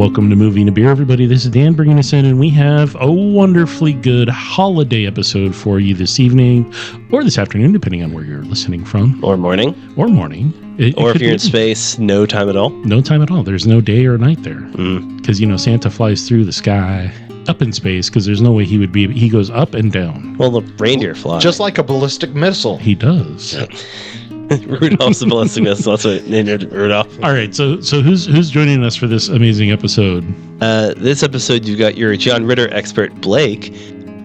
Welcome to Movie and a Beer, everybody. This is Dan bringing us in, and we have a wonderfully good holiday episode for you this evening, or this afternoon, depending on where you're listening from. Or morning. Or morning. Or if you're in space, no time at all. No time at all. There's no day or night there. Because, Santa flies through the sky, up in space, because there's no way he would be. He goes up and down. Well, the reindeer fly. Just like a ballistic missile. He does. Yeah. Rudolph's the ballistic missile. That's what named Rudolph. All right, so who's joining us for this amazing episode? This episode, you've got your John Ritter expert, Blake.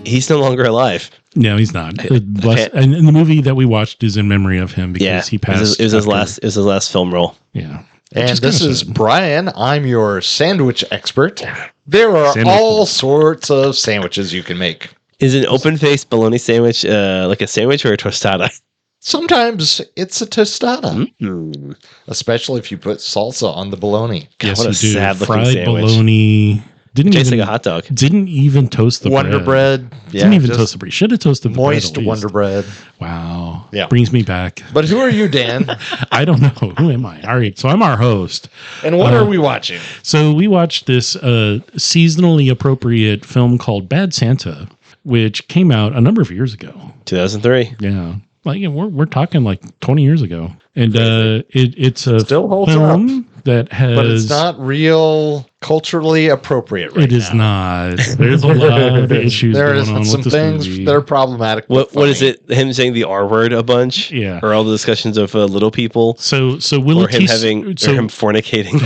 He's no longer alive. No, he's not. And the movie that we watched is in memory of him because he passed. It was his last film role. Yeah. And this is Brian. I'm your sandwich expert. There are all sorts of sandwiches you can make. Is an open-faced bologna sandwich like a sandwich or a tostada? Sometimes it's a tostada, especially if you put salsa on the bologna. Yes, what a sad-looking fried sandwich. Bologna. Tastes like a hot dog. Didn't even toast the Wonder bread. Didn't even toast the bread. Should have toasted the moist bread. Wonder bread. Wow. Yeah. Brings me back. But who are you, Dan? I don't know. Who am I? All right. So I'm our host. And what are we watching? So we watched this seasonally appropriate film called Bad Santa, which came out a number of years ago. 2003. Yeah. Like we're talking like 20 years ago, and it's a still holds film up. That has, but it's not real culturally appropriate. Right It is not. There's a lot of issues there going on some with this things movie. that are problematic. What is it? Him saying the R word a bunch? Yeah. Or all the discussions of little people? So Willie or him him fornicating.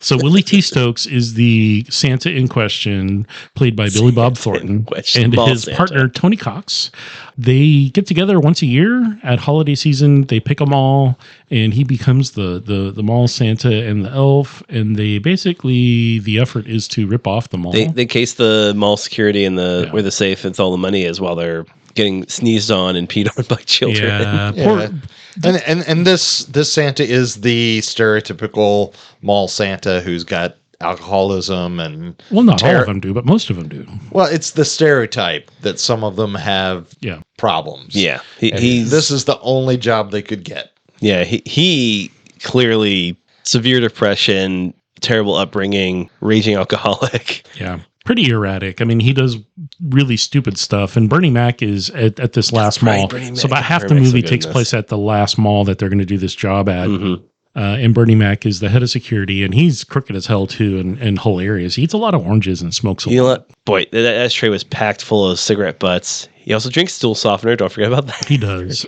So Willie T. Stokes is the Santa in question, played by Billy Bob Thornton, and his partner Tony Cox. They get together once a year at holiday season. They pick a mall, and he becomes the mall Santa and the elf. And they basically, the effort is to rip off the mall. They case the mall security in where the safe and all the money is while they're getting sneezed on and peed on by children. Yeah. And this Santa is the stereotypical mall Santa who's got alcoholism and not all of them do, but most of them do. Well, it's the stereotype that some of them have problems. Yeah, this is the only job they could get. Yeah, he clearly severe depression, terrible upbringing, raging alcoholic. Yeah. Pretty erratic. I mean, he does really stupid stuff. And Bernie Mac is at this last mall. So about half the movie takes place at the last mall that they're going to do this job at. And Bernie Mac is the head of security, and he's crooked as hell too, and hilarious. He eats a lot of oranges and smokes a lot. You know what? Boy, that ashtray was packed full of cigarette butts. He also drinks stool softener. Don't forget about that. He does.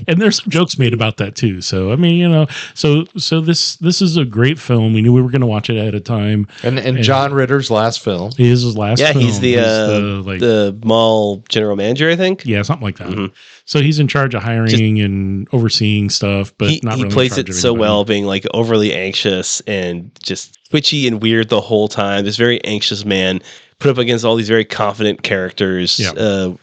There's some jokes made about that too. So I mean, so this is a great film. We knew we were going to watch it at a time. And John Ritter's last film. His last film. Yeah, he's the mall general manager, I think. Yeah, something like that. So he's in charge of hiring and overseeing stuff, but he plays it so well, being like overly anxious and just twitchy and weird the whole time. This very anxious man put up against all these very confident characters. Yeah.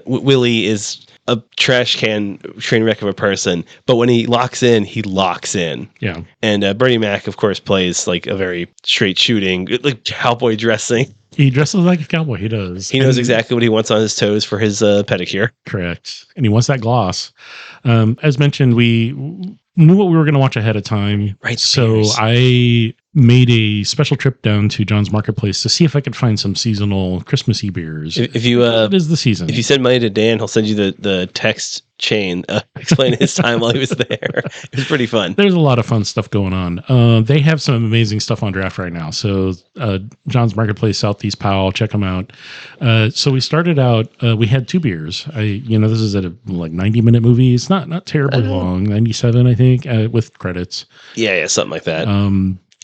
Willie is a trash can train wreck of a person, but when he locks in, he locks in. Yeah. And Bernie Mac, of course, plays like a very straight shooting, like cowboy dressing. He dresses like a cowboy. He does. He knows exactly what he wants on his toes for his pedicure. Correct. And he wants that gloss. As mentioned, we knew what we were going to watch ahead of time. Right. So I made a special trip down to John's Marketplace to see if I could find some seasonal Christmassy beers. If you it is the season. If you send money to Dan, he'll send you the text chain explaining his time while he was there. It's pretty fun. There's a lot of fun stuff going on. They have some amazing stuff on draft right now. So John's Marketplace, Southeast Powell, check them out. So we started out. We had two beers. This is at a 90-minute movie. It's not terribly long. 97, I think, with credits. Yeah, something like that.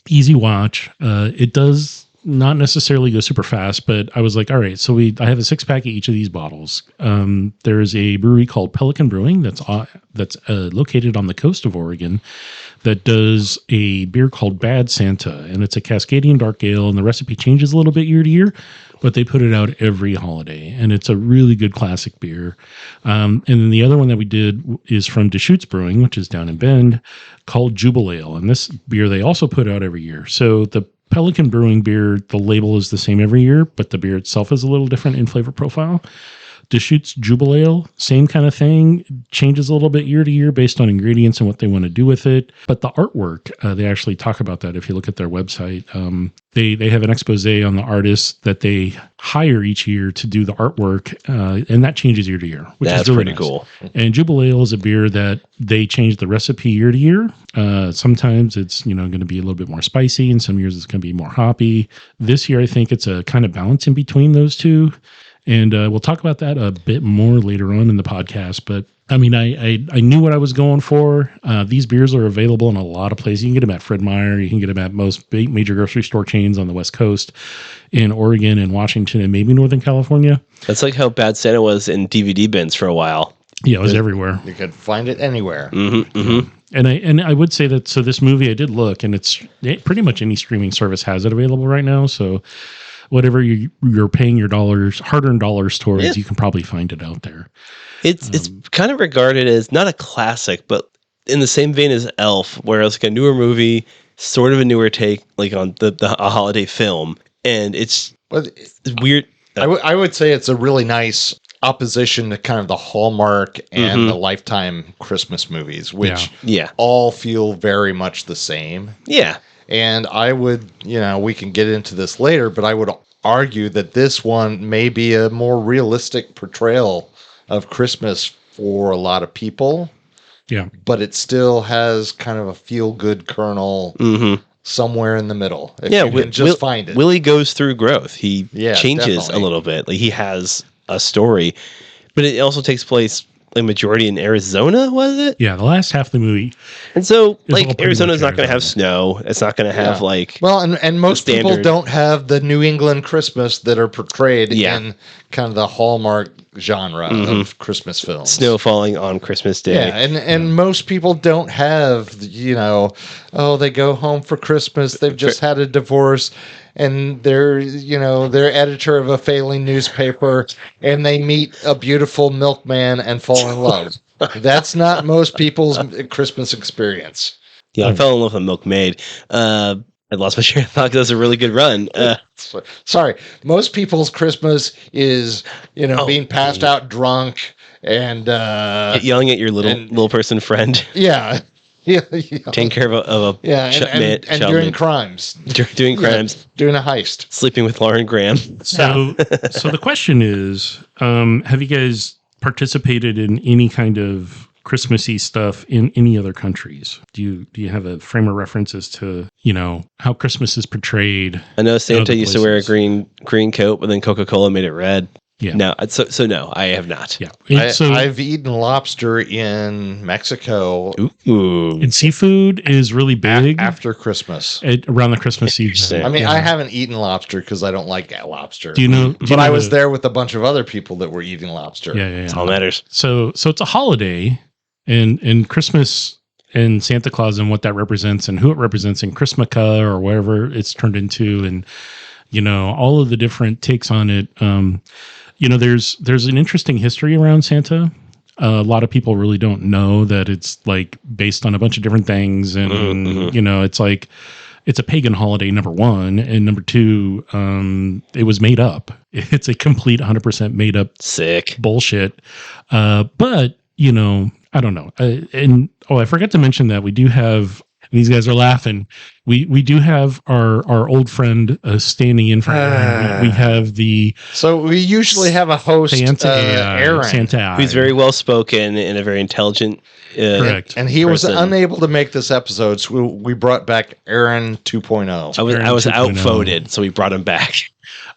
Easy watch. It does not necessarily go super fast, but I was like, all right, so I have a 6-pack of each of these bottles. There's a brewery called Pelican Brewing that's located on the coast of Oregon that does a beer called Bad Santa, and it's a Cascadian dark ale, and the recipe changes a little bit year to year, but they put it out every holiday, and it's a really good classic beer. And then the other one that we did is from Deschutes Brewing, which is down in Bend, called Jubilale, and this beer they also put out every year. So the Pelican Brewing beer, the label is the same every year, but the beer itself is a little different in flavor profile. Deschutes Jubilee, same kind of thing. Changes a little bit year to year based on ingredients and what they want to do with it. But the artwork, they actually talk about that if you look at their website. They have an expose on the artists that they hire each year to do the artwork, and that changes year to year, which That's is really pretty nice. cool. And Jubilee is a beer that they change the recipe year to year. Sometimes it's going to be a little bit more spicy, and some years it's going to be more hoppy. This year, I think it's a kind of balance in between those two. And we'll talk about that a bit more later on in the podcast. But I mean, I knew what I was going for. These beers are available in a lot of places. You can get them at Fred Meyer. You can get them at most major grocery store chains on the West Coast, in Oregon and Washington and maybe Northern California. That's like how Bad Santa was in DVD bins for a while. Yeah, it was everywhere. You could find it anywhere. Mm-hmm, mm-hmm. And I would say that, so this movie, I did look, and pretty much any streaming service has it available right now. So whatever you're paying your hard-earned dollars towards, you can probably find it out there. It's kind of regarded as not a classic, but in the same vein as Elf, where it's like a newer movie, sort of a newer take, like on a holiday film, and it's weird. I would say it's a really nice opposition to kind of the Hallmark and the Lifetime Christmas movies, which all feel very much the same. Yeah. And I would, we can get into this later, but I would argue that this one may be a more realistic portrayal of Christmas for a lot of people. Yeah. But it still has kind of a feel-good kernel somewhere in the middle. If you can just find it. Willie goes through growth. He changes definitely. a little bit. Like, he has a story, but it also takes place the majority in Arizona, was it? Yeah, the last half of the movie. And so, like, Arizona's not going to have snow. It's not going to have, and most people don't have the New England Christmas that are portrayed in kind of the Hallmark genre of Christmas films. Snow falling on Christmas Day. Yeah, and most people don't have, they go home for Christmas, they've just had a divorce, and they're editor of a failing newspaper, and they meet a beautiful milkman and fall in love. That's not most people's Christmas experience. Yeah, I fell in love with a milkmaid. I lost my train of thought because that's a really good run. Sorry, most people's Christmas is being passed out drunk and yelling at your little person friend. Yeah. Taking care of a and doing crimes. Doing crimes. Doing a heist. Sleeping with Lauren Graham. So the question is, have you guys participated in any kind of Christmassy stuff in any other countries? Do you have a frame of reference as to, how Christmas is portrayed? I know Santa used to wear a green coat, but then Coca-Cola made it red. Yeah. No, so no, I have not. Yeah. I've eaten lobster in Mexico. Ooh. And seafood is really big after Christmas. Around the Christmas season. I mean, I haven't eaten lobster because I don't like lobster. But I was there with a bunch of other people that were eating lobster. Yeah. That's all that matters. So it's a holiday, and Christmas and Santa Claus and what that represents and who it represents in Christmaka or whatever it's turned into, and all of the different takes on it. There's an interesting history around Santa. A lot of people really don't know that it's like based on a bunch of different things, and it's like it's a pagan holiday, number one, and number two, it was made up. It's a complete 100% made up sick bullshit. But I don't know. I forgot to mention that we do have. These guys are laughing. We do have our old friend standing in for Aaron. We have So we usually have a host, Aaron, Santa, who's very well spoken and a very intelligent. Correct. And he was unable to make this episode, so we brought back Aaron 2.0. I was outvoted, so we brought him back.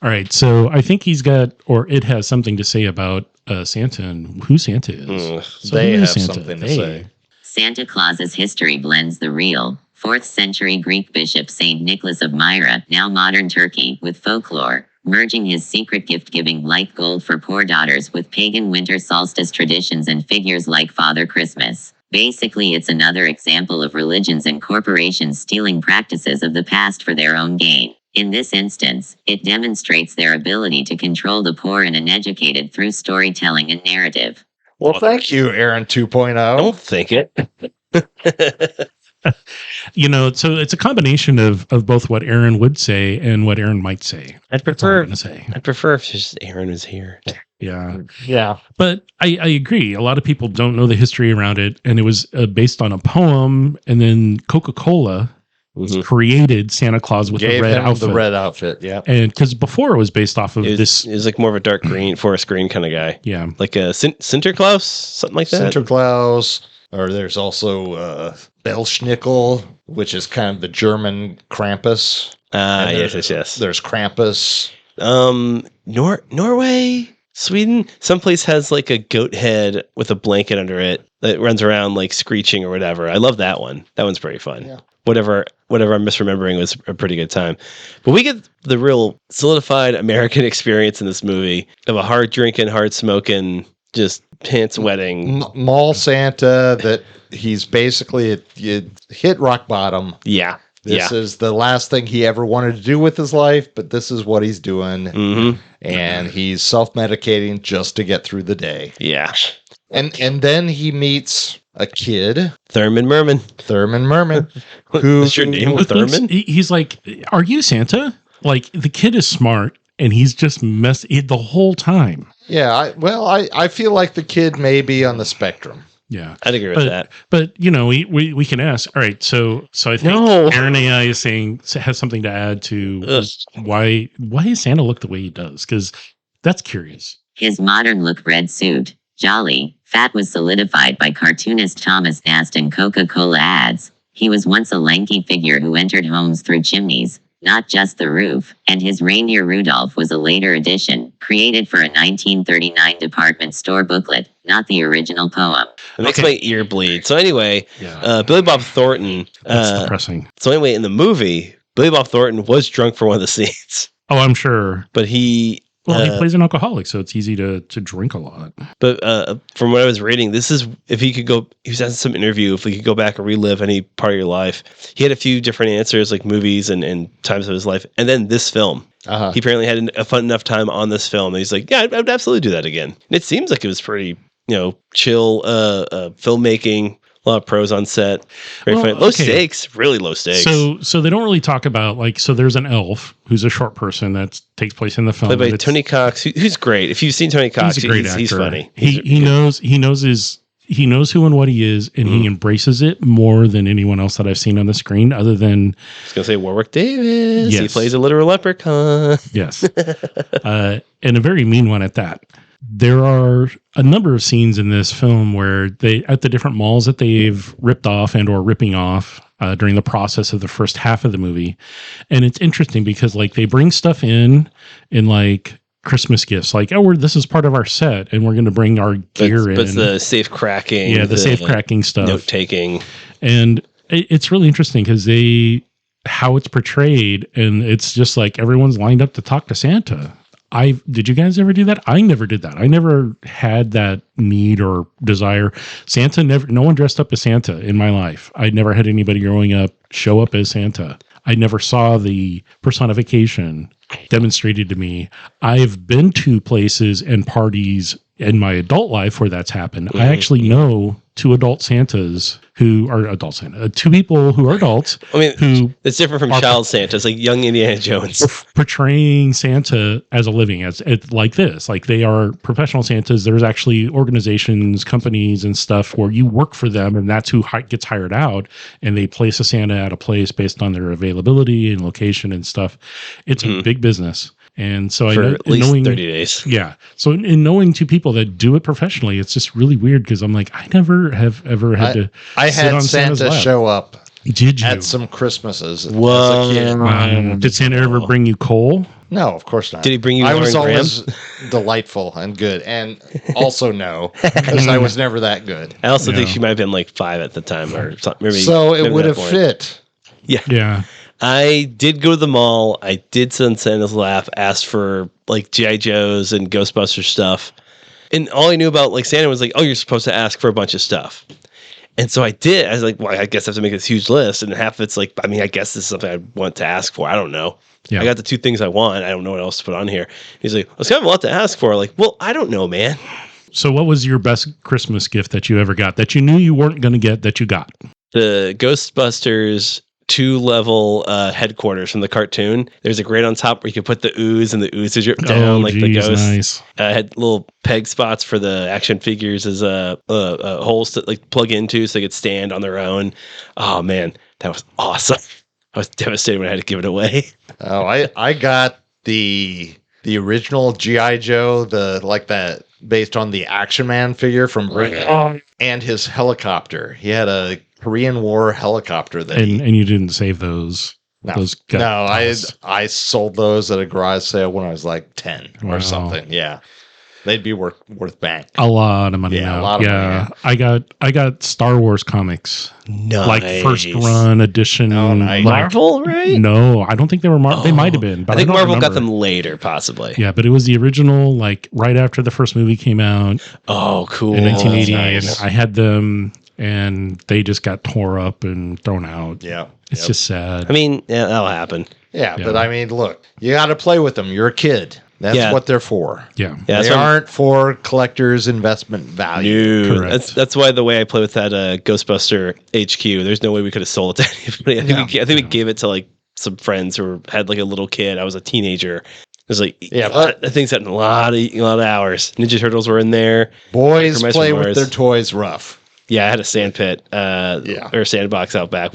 All right. So I think it has something to say about Santa and who Santa is. So they have something to say. Santa Claus's history blends the real, 4th century Greek bishop Saint Nicholas of Myra, now modern Turkey, with folklore, merging his secret gift-giving light gold for poor daughters with pagan winter solstice traditions and figures like Father Christmas. Basically, it's another example of religions and corporations stealing practices of the past for their own gain. In this instance, it demonstrates their ability to control the poor and uneducated through storytelling and narrative. Well, thank you, Aaron 2.0. Don't think it. So it's a combination of both what Aaron would say and what Aaron might say. I'd prefer to say. I'd prefer if just Aaron was here. Yeah. Yeah. But I agree. A lot of people don't know the history around it. And it was based on a poem. And then Coca-Cola created Santa Claus with Gave the red him outfit. the red outfit, yeah. And because before it was based off of this. It was like more of a dark green, forest green kind of guy. Yeah. Like a Sinterklaas, something like that. Sinterklaas. Or there's also Belschnickel, which is kind of the German Krampus. Yes. There's Krampus. Norway, Sweden, someplace has like a goat head with a blanket under it that runs around like screeching or whatever. I love that one. That one's pretty fun. Yeah. Whatever I'm misremembering was a pretty good time. But we get the real solidified American experience in this movie of a hard drinking, hard smoking, just pants wetting mall Santa that he's basically hit rock bottom. Yeah. This is the last thing he ever wanted to do with his life, but this is what he's doing. Mm-hmm. And he's self-medicating just to get through the day. Yeah. And then he meets a kid, Thurman Merman. Who What's your name? Thurman? He's like, are you Santa? Like, the kid is smart, and he's just messing the whole time. Yeah, I feel like the kid may be on the spectrum. Yeah, I'd agree with that. But we can ask. All right, so I think Aaron AI is saying has something to add to why does Santa look the way he does? Because that's curious. His modern look red suit, jolly, fat was solidified by cartoonist Thomas Nast and Coca-Cola ads. He was once a lanky figure who entered homes through chimneys, not just the roof, and his reindeer Rudolph was a later addition, created for a 1939 department store booklet, not the original poem. It makes my ear bleed. So anyway, Billy Bob Thornton. That's depressing. So anyway, in the movie, Billy Bob Thornton was drunk for one of the scenes. Oh, I'm sure. But he plays an alcoholic, so it's easy to drink a lot. But from what I was reading, this is if he could go. He was asking some interview if we could go back and relive any part of your life. He had a few different answers, like movies and times of his life, and then this film. He apparently had a fun enough time on this film. And he's like, yeah, I'd absolutely do that again. And it seems like it was pretty, chill filmmaking. A lot of pros on set. Very funny. Low stakes, really low stakes. So they don't really talk about there's an elf who's a short person that takes place in the film. Played by Tony Cox, who's great. If you've seen Tony Cox, he's a great actor. He's funny. He knows who and what he is, and he embraces it more than anyone else that I've seen on the screen. Other than I was gonna say Warwick Davis. Yes. He plays a literal leprechaun. Yes, and a very mean one at that. There are a number of scenes in this film where they, at the different malls that they've ripped off and or ripping off during the process of the first half of the movie. And it's interesting because they bring stuff in Christmas gifts, this is part of our set and we're going to bring our gear in. But the safe cracking. Yeah, the safe cracking stuff. Note taking. And it's really interesting because how it's portrayed, and it's just everyone's lined up to talk to Santa. Did you guys ever do that? I never did that. I never had that need or desire. No one dressed up as Santa in my life. I never had anybody growing up show up as Santa. I never saw the personification demonstrated to me. I've been to places and parties in my adult life where that's happened. I actually know two adult Santas who are adult Santa, two people who are adults. I mean, it's different from child Santa. It's like young Indiana Jones. Portraying Santa as a living, as like this. They are professional Santas. There's actually organizations, companies, and stuff where you work for them, and that's who gets hired out, and they place a Santa at a place based on their availability and location and stuff. It's a big business. And so for at least 30 days. Yeah. So in knowing two people that do it professionally, it's just really weird because I'm I never have ever had to. I had Santa show up. Did you? At some Christmases as a kid. Did Santa ever bring you coal? No, of course not. Did he bring you? I was always delightful and good, and also no, because I was never that good. I also think she might have been 5 at the time, or something. So it would have fit. Yeah. Yeah. I did go to the mall. I did sit in Santa's lap, asked for G.I. Joes and Ghostbusters stuff. And all I knew about Santa was you're supposed to ask for a bunch of stuff. And so I did. I was well, I guess I have to make this huge list. And half of it's I guess this is something I want to ask for. I don't know. Yeah. I got the 2 things I want. I don't know what else to put on here. He's like, it's kind of a lot to ask for. Well, I don't know, man. So what was your best Christmas gift that you ever got that you knew you weren't going to get that you got? The Ghostbusters 2-level headquarters from the cartoon. There's a grate on top where you can put the ooze, and the ooze is drip down like the ghost. Nice. Had little peg spots for the action figures as holes to like plug into so they could stand on their own. Oh man, that was awesome. I was devastated when I had to give it away. Oh, I got the original G.I. Joe, that based on the Action Man figure from Britain, and his helicopter. He had a Korean War helicopter that and you didn't save those. No, those I sold those at a garage sale when I was like 10 Wow. or something. Yeah, they'd be worth bank. A lot of money Yeah, now. a lot of money. I got Star Wars comics, Nice. like first run edition. Oh, nice. like- Marvel, right? No, I don't think they were Marvel. They might have been, but I think don't Marvel got remember. them later, possibly. Yeah, but it was the original, like right after the first movie came out Oh, cool. in 1980, nice. and I had them, and they just got tore up and thrown out. Yeah, It's just sad. I mean, yeah, that'll happen. yeah. Yeah. But I mean, look, you got to play with them. You're a kid. That's Yeah. what they're for. Yeah. Yeah, They that's why- aren't for collectors' investment value. No, Correct. that's why the way I play with that Ghostbuster HQ, there's no way we could have sold it to anybody. I think we gave it to like some friends who had like a little kid. I was a teenager. It was like, Yeah, but the thing's had a lot of hours. Ninja Turtles were in there. Boys Micromice play from with Mars. their toys rough. Yeah, I had a sand pit, or a sandbox out back.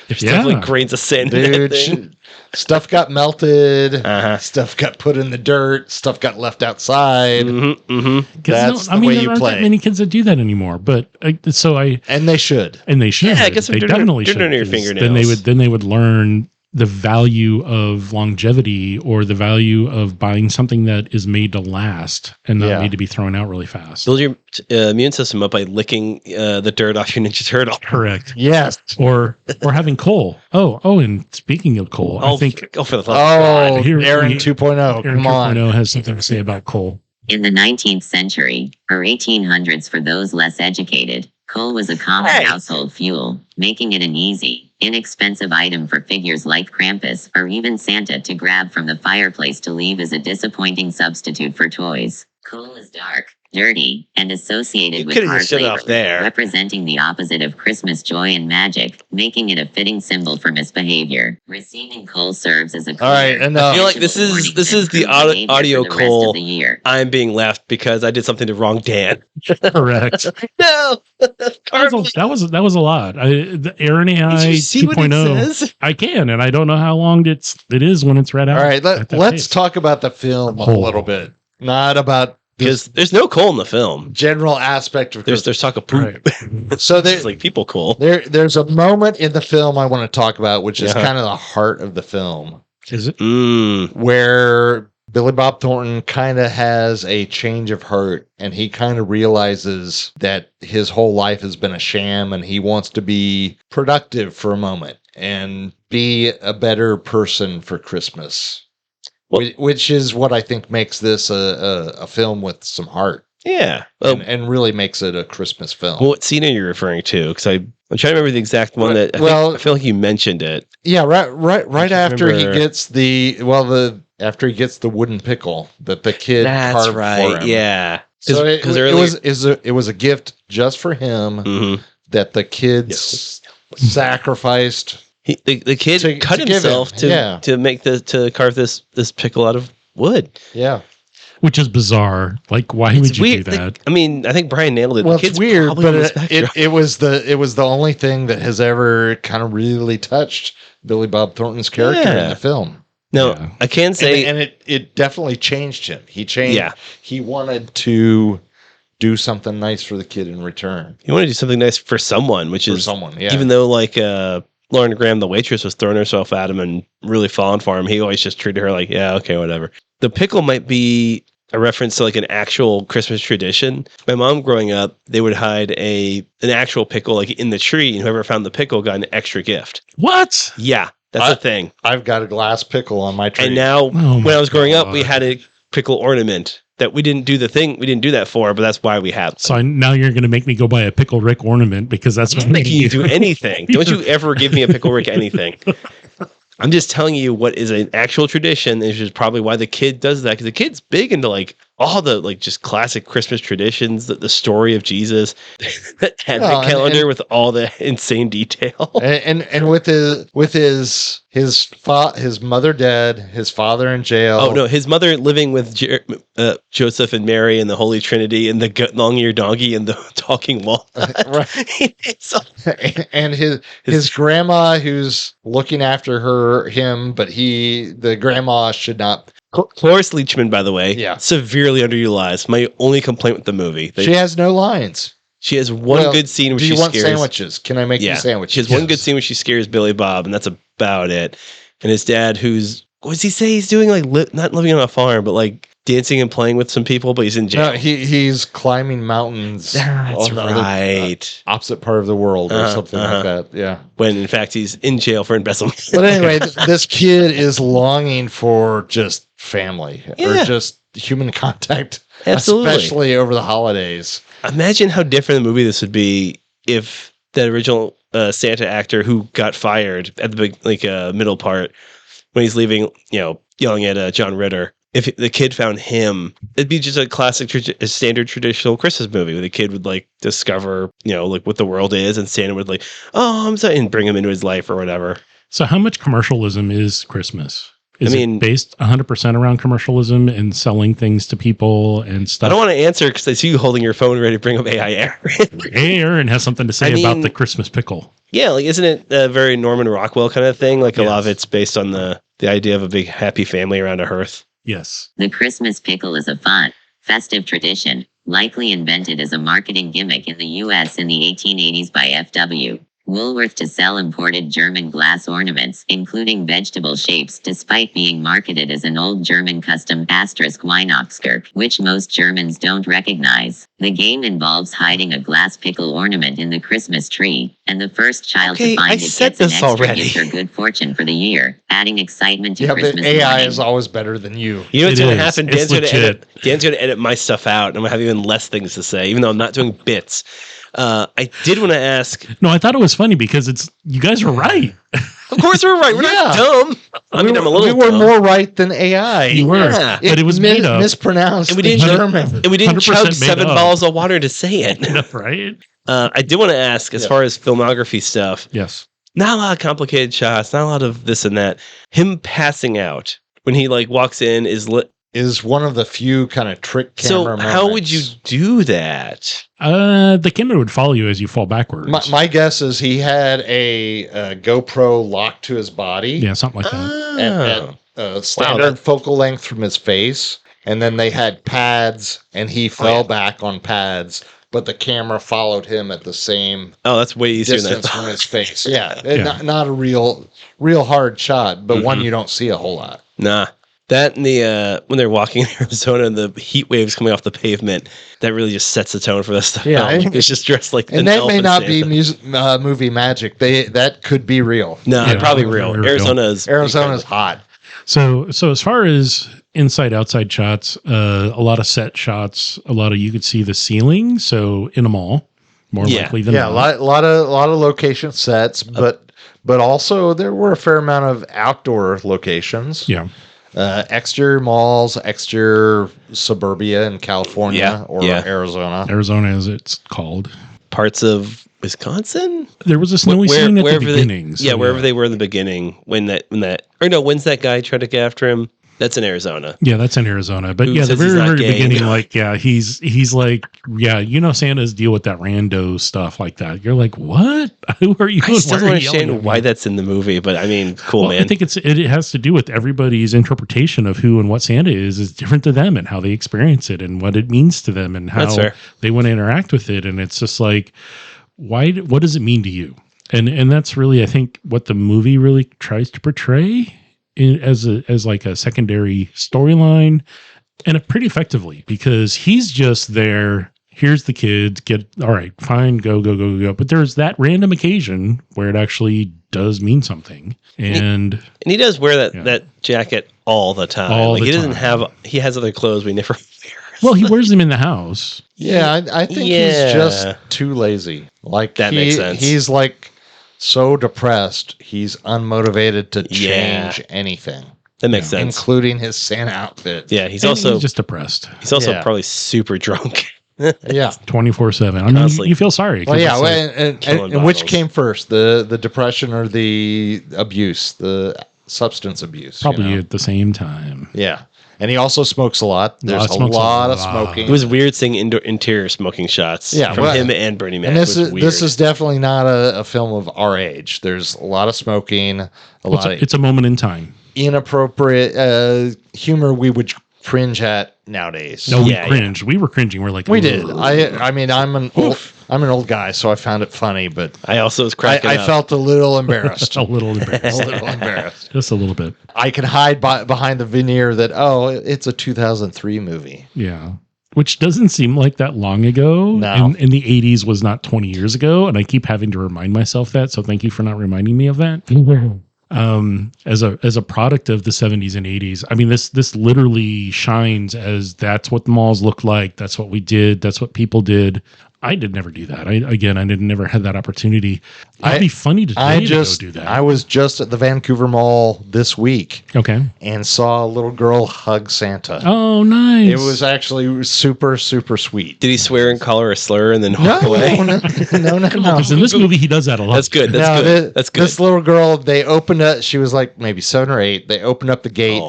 There's definitely grains of sand in that Dude, thing. stuff got melted. Uh-huh. Stuff got put in the dirt. Stuff got left outside. Mm-hmm, mm-hmm. That's the way there you aren't play. that many kids that do that anymore. But And they should. they should. Yeah, I guess they they're definitely doing should. under your 'cause fingernails. Then they would learn the value of longevity, or the value of buying something that is made to last and not Yeah. need to be thrown out really fast. Build your immune system up by licking the dirt off your Ninja Turtle. Correct. Yes. Or having coal. Oh, and speaking of coal, I think For the love of Oh, God. Here- Aaron here- 2.0. Aaron Come on. 2.0 has something to say about coal. In the 19th century, or 1800s for those less educated, coal was a common Hey. household fuel, making it an easy, inexpensive item for figures like Krampus or even Santa to grab from the fireplace to leave as a disappointing substitute for toys. Coal is dark, dirty, and associated You with could've hard just shut it labor, off there. representing the opposite of Christmas joy and magic, making it a fitting symbol for misbehavior. Receiving coal serves as a All right, clear, enough. I feel like this is warning the and improved behavior audio for the rest coal. of the year. I'm being left because I did something to wrong Dan. Correct. No, that was a lot. The Aaron AI Did you see what it 2.0. says? I can, and I don't know how long it is when it's read out. All right, at that let's pace. talk about the film a Coal. little bit. Not about Because there's no coal in the film. general aspect of There's talk of poop. Right. So It's like people cool. there's a moment in the film I want to talk about, which is Yeah. kind of the heart of the film, Is it? where Billy Bob Thornton kind of has a change of heart, and he kind of realizes that his whole life has been a sham, and he wants to be productive for a moment and be a better person for Christmas. Well- Which is what I think makes this a film with some heart, Yeah. and really makes it a Christmas film. What scene are you referring to? Because I'm trying to remember the exact one that I feel like you mentioned it. Yeah, right after he remember- gets after he gets the wooden pickle that the kid carved for him. Yeah. So Because it was a gift just for him Mhm. that the kids sacrificed. The kid To cut give himself him, yeah. to carve this pickle out of wood. Yeah. Which is bizarre. Like, why would you weird. do that? I mean, I think Brian nailed it. Well, The it's kid's weird, probably but on the spectrum. it was the only thing that has ever kind of really touched Billy Bob Thornton's character in Yeah. the film. No, Yeah. I can say And it definitely changed him. He changed. Yeah. He wanted to do something nice for the kid in return. you want to do something nice for someone, which For is someone, yeah. even though like Lauren Graham, the waitress, was throwing herself at him and really falling for him, he always just treated her like, yeah, okay, whatever. The pickle might be a reference to like an actual Christmas tradition. My mom growing up, they would hide an actual pickle like in the tree, and whoever found the pickle got an extra gift. What? Yeah, that's a thing. I've got a glass pickle on my tree. And now, Oh my when I was growing up, we God. had a pickle ornament that we didn't do that for, but that's why we have. So now you're going to make me go buy a Pickle Rick ornament because that's what I'm not making you do anything. Don't you ever give me a pickle Rick anything. I'm just telling you what is an actual tradition, which is probably why the kid does that, because the kid's big into like all the like just classic Christmas traditions, the story of Jesus, the Advent calendar with all the insane detail, and with his mother dead, his father in jail. Oh no, his mother living with Joseph and Mary and the Holy Trinity and the long-eared donkey and the talking wall. And his grandma who's looking after him, but the grandma should not. Cloris Leachman, by the way, yeah, severely underutilized. My only complaint with the movie. She has no lines. She has one good scene where she scares... Do you want sandwiches? Can I make you sandwiches? She has one good scene where she scares Billy Bob, and that's about it. And his dad, what does he say? He's doing like not living on a farm, but like dancing and playing with some people, but he's in jail. No, he's climbing mountains. That's right. Opposite part of the world or something like that. Yeah. When in fact he's in jail for embezzlement. But anyway, this kid is longing for just family or just human contact. Absolutely. Especially over the holidays. Imagine how different the movie this would be if that original Santa actor who got fired at the big middle part when he's leaving, yelling at John Ritter. If the kid found him, it'd be just a classic, standard traditional Christmas movie where the kid would like discover, like what the world is, and Santa would like, oh, I'm sorry, and bring him into his life or whatever. So how much commercialism is Christmas? Is it based 100% around commercialism and selling things to people and stuff? I don't want to answer because I see you holding your phone ready to bring up AI Aaron. AI Aaron has something to say about the Christmas pickle. Yeah, like isn't it a very Norman Rockwell kind of thing? Like a lot of it's based on the idea of a big happy family around a hearth. Yes. The Christmas pickle is a fun, festive tradition, likely invented as a marketing gimmick in the U.S. in the 1880s by F.W. Woolworth to sell imported German glass ornaments, including vegetable shapes, despite being marketed as an old German custom *Weihnachtskirche, which most Germans don't recognize. The game involves hiding a glass pickle ornament in the Christmas tree, and the first child to find it gets an extra gift or good fortune for the year, adding excitement to Christmas morning. AI morning. Is always better than you. You know what's going to happen? Dan's going to edit my stuff out, and I'm going to have even less things to say, even though I'm not doing bits. I did want to ask. No, I thought it was funny because you guys were right. Of course we're right. We're not dumb. I mean, I'm a little. We were more right than AI. You were, but it was made up, mispronounced. And we didn't chug 7 bottles of water to say it. Right. I did want to ask, as far as filmography stuff. Yes. Not a lot of complicated shots. Not a lot of this and that. Him passing out when he walks in is one of the few kind of trick camera moments. How would you do that? The camera would follow you as you fall backwards. My guess is he had a GoPro locked to his body. Yeah, something like that. At standard focal length from his face. And then they had pads, and he fell back on pads, but the camera followed him at the same that's way easier distance from his face. Yeah. Not a real hard shot, but one you don't see a whole lot. Nah. That and the when they're walking in Arizona and the heat waves coming off the pavement, that really just sets the tone for this stuff. Yeah, it's just dressed like. And that may not be movie magic. That could be real. No, probably real. Arizona's hot. So as far as inside outside shots, a lot of set shots, you could see the ceiling. So in a mall, more likely than not. a lot of location sets, but also there were a fair amount of outdoor locations. Yeah. Exterior malls, exterior suburbia in California or Arizona. Arizona, as it's called. Parts of Wisconsin? There was a snowy scene at the beginning. Wherever they were in the beginning. When's that guy tried to get after him? That's in Arizona. Yeah, that's in Arizona. But the very beginning, he's like, Santa's deal with that rando stuff like that. You're like, what? Who are you? I still don't understand why that's in the movie, but I mean, cool, man. I think it has to do with everybody's interpretation of who and what Santa is different to them and how they experience it and what it means to them and how they want to interact with it. And it's just like, what does it mean to you? And that's really, I think, what the movie really tries to portray as like a secondary storyline, and pretty effectively, because he's just there. Here's the kids. All right, fine, go. But there's that random occasion where it actually does mean something, and he does wear that jacket all the time. He has other clothes we never wear. Well, he wears them in the house. Yeah, I think he's just too lazy. Like that makes sense. He's like so depressed, he's unmotivated to change anything. That makes sense. Including his Santa outfit. Yeah, he's He's also just depressed. He's also probably super drunk. Yeah. 24/7. I mean, you feel sorry. Well, yeah. like And which came first, the depression or the abuse, the substance abuse? Probably at the same time. Yeah. And he also smokes a lot. There's a lot of smoking. It was weird seeing interior smoking shots from him and Bernie Mac. And this is definitely not a film of our age. There's a lot of smoking, It's a moment in time. Inappropriate humor we would cringe at nowadays. No, we cringed. We were cringing. We're like, we did. I mean, I'm an old guy, so I found it funny, but I also was cracking up. I felt a little embarrassed. a little embarrassed. Just a little bit. I can hide behind the veneer that, it's a 2003 movie. Yeah. Which doesn't seem like that long ago. No. In the 80s was not 20 years ago. And I keep having to remind myself that. So thank you for not reminding me of that. As a product of the 70s and 80s, I mean, this literally shines as that's what the malls looked like. That's what we did. That's what people did. I did never do that. I never had that opportunity. It'd be funny to go do that. I was just at the Vancouver Mall this week. Okay. And saw a little girl hug Santa. Oh, nice. It was actually super, super sweet. Did he swear and call her a slur and then walk away? No. Because in this movie, he does that a lot. That's good. That's good. This little girl, they opened up, she was like maybe 7 or 8. They opened up the gate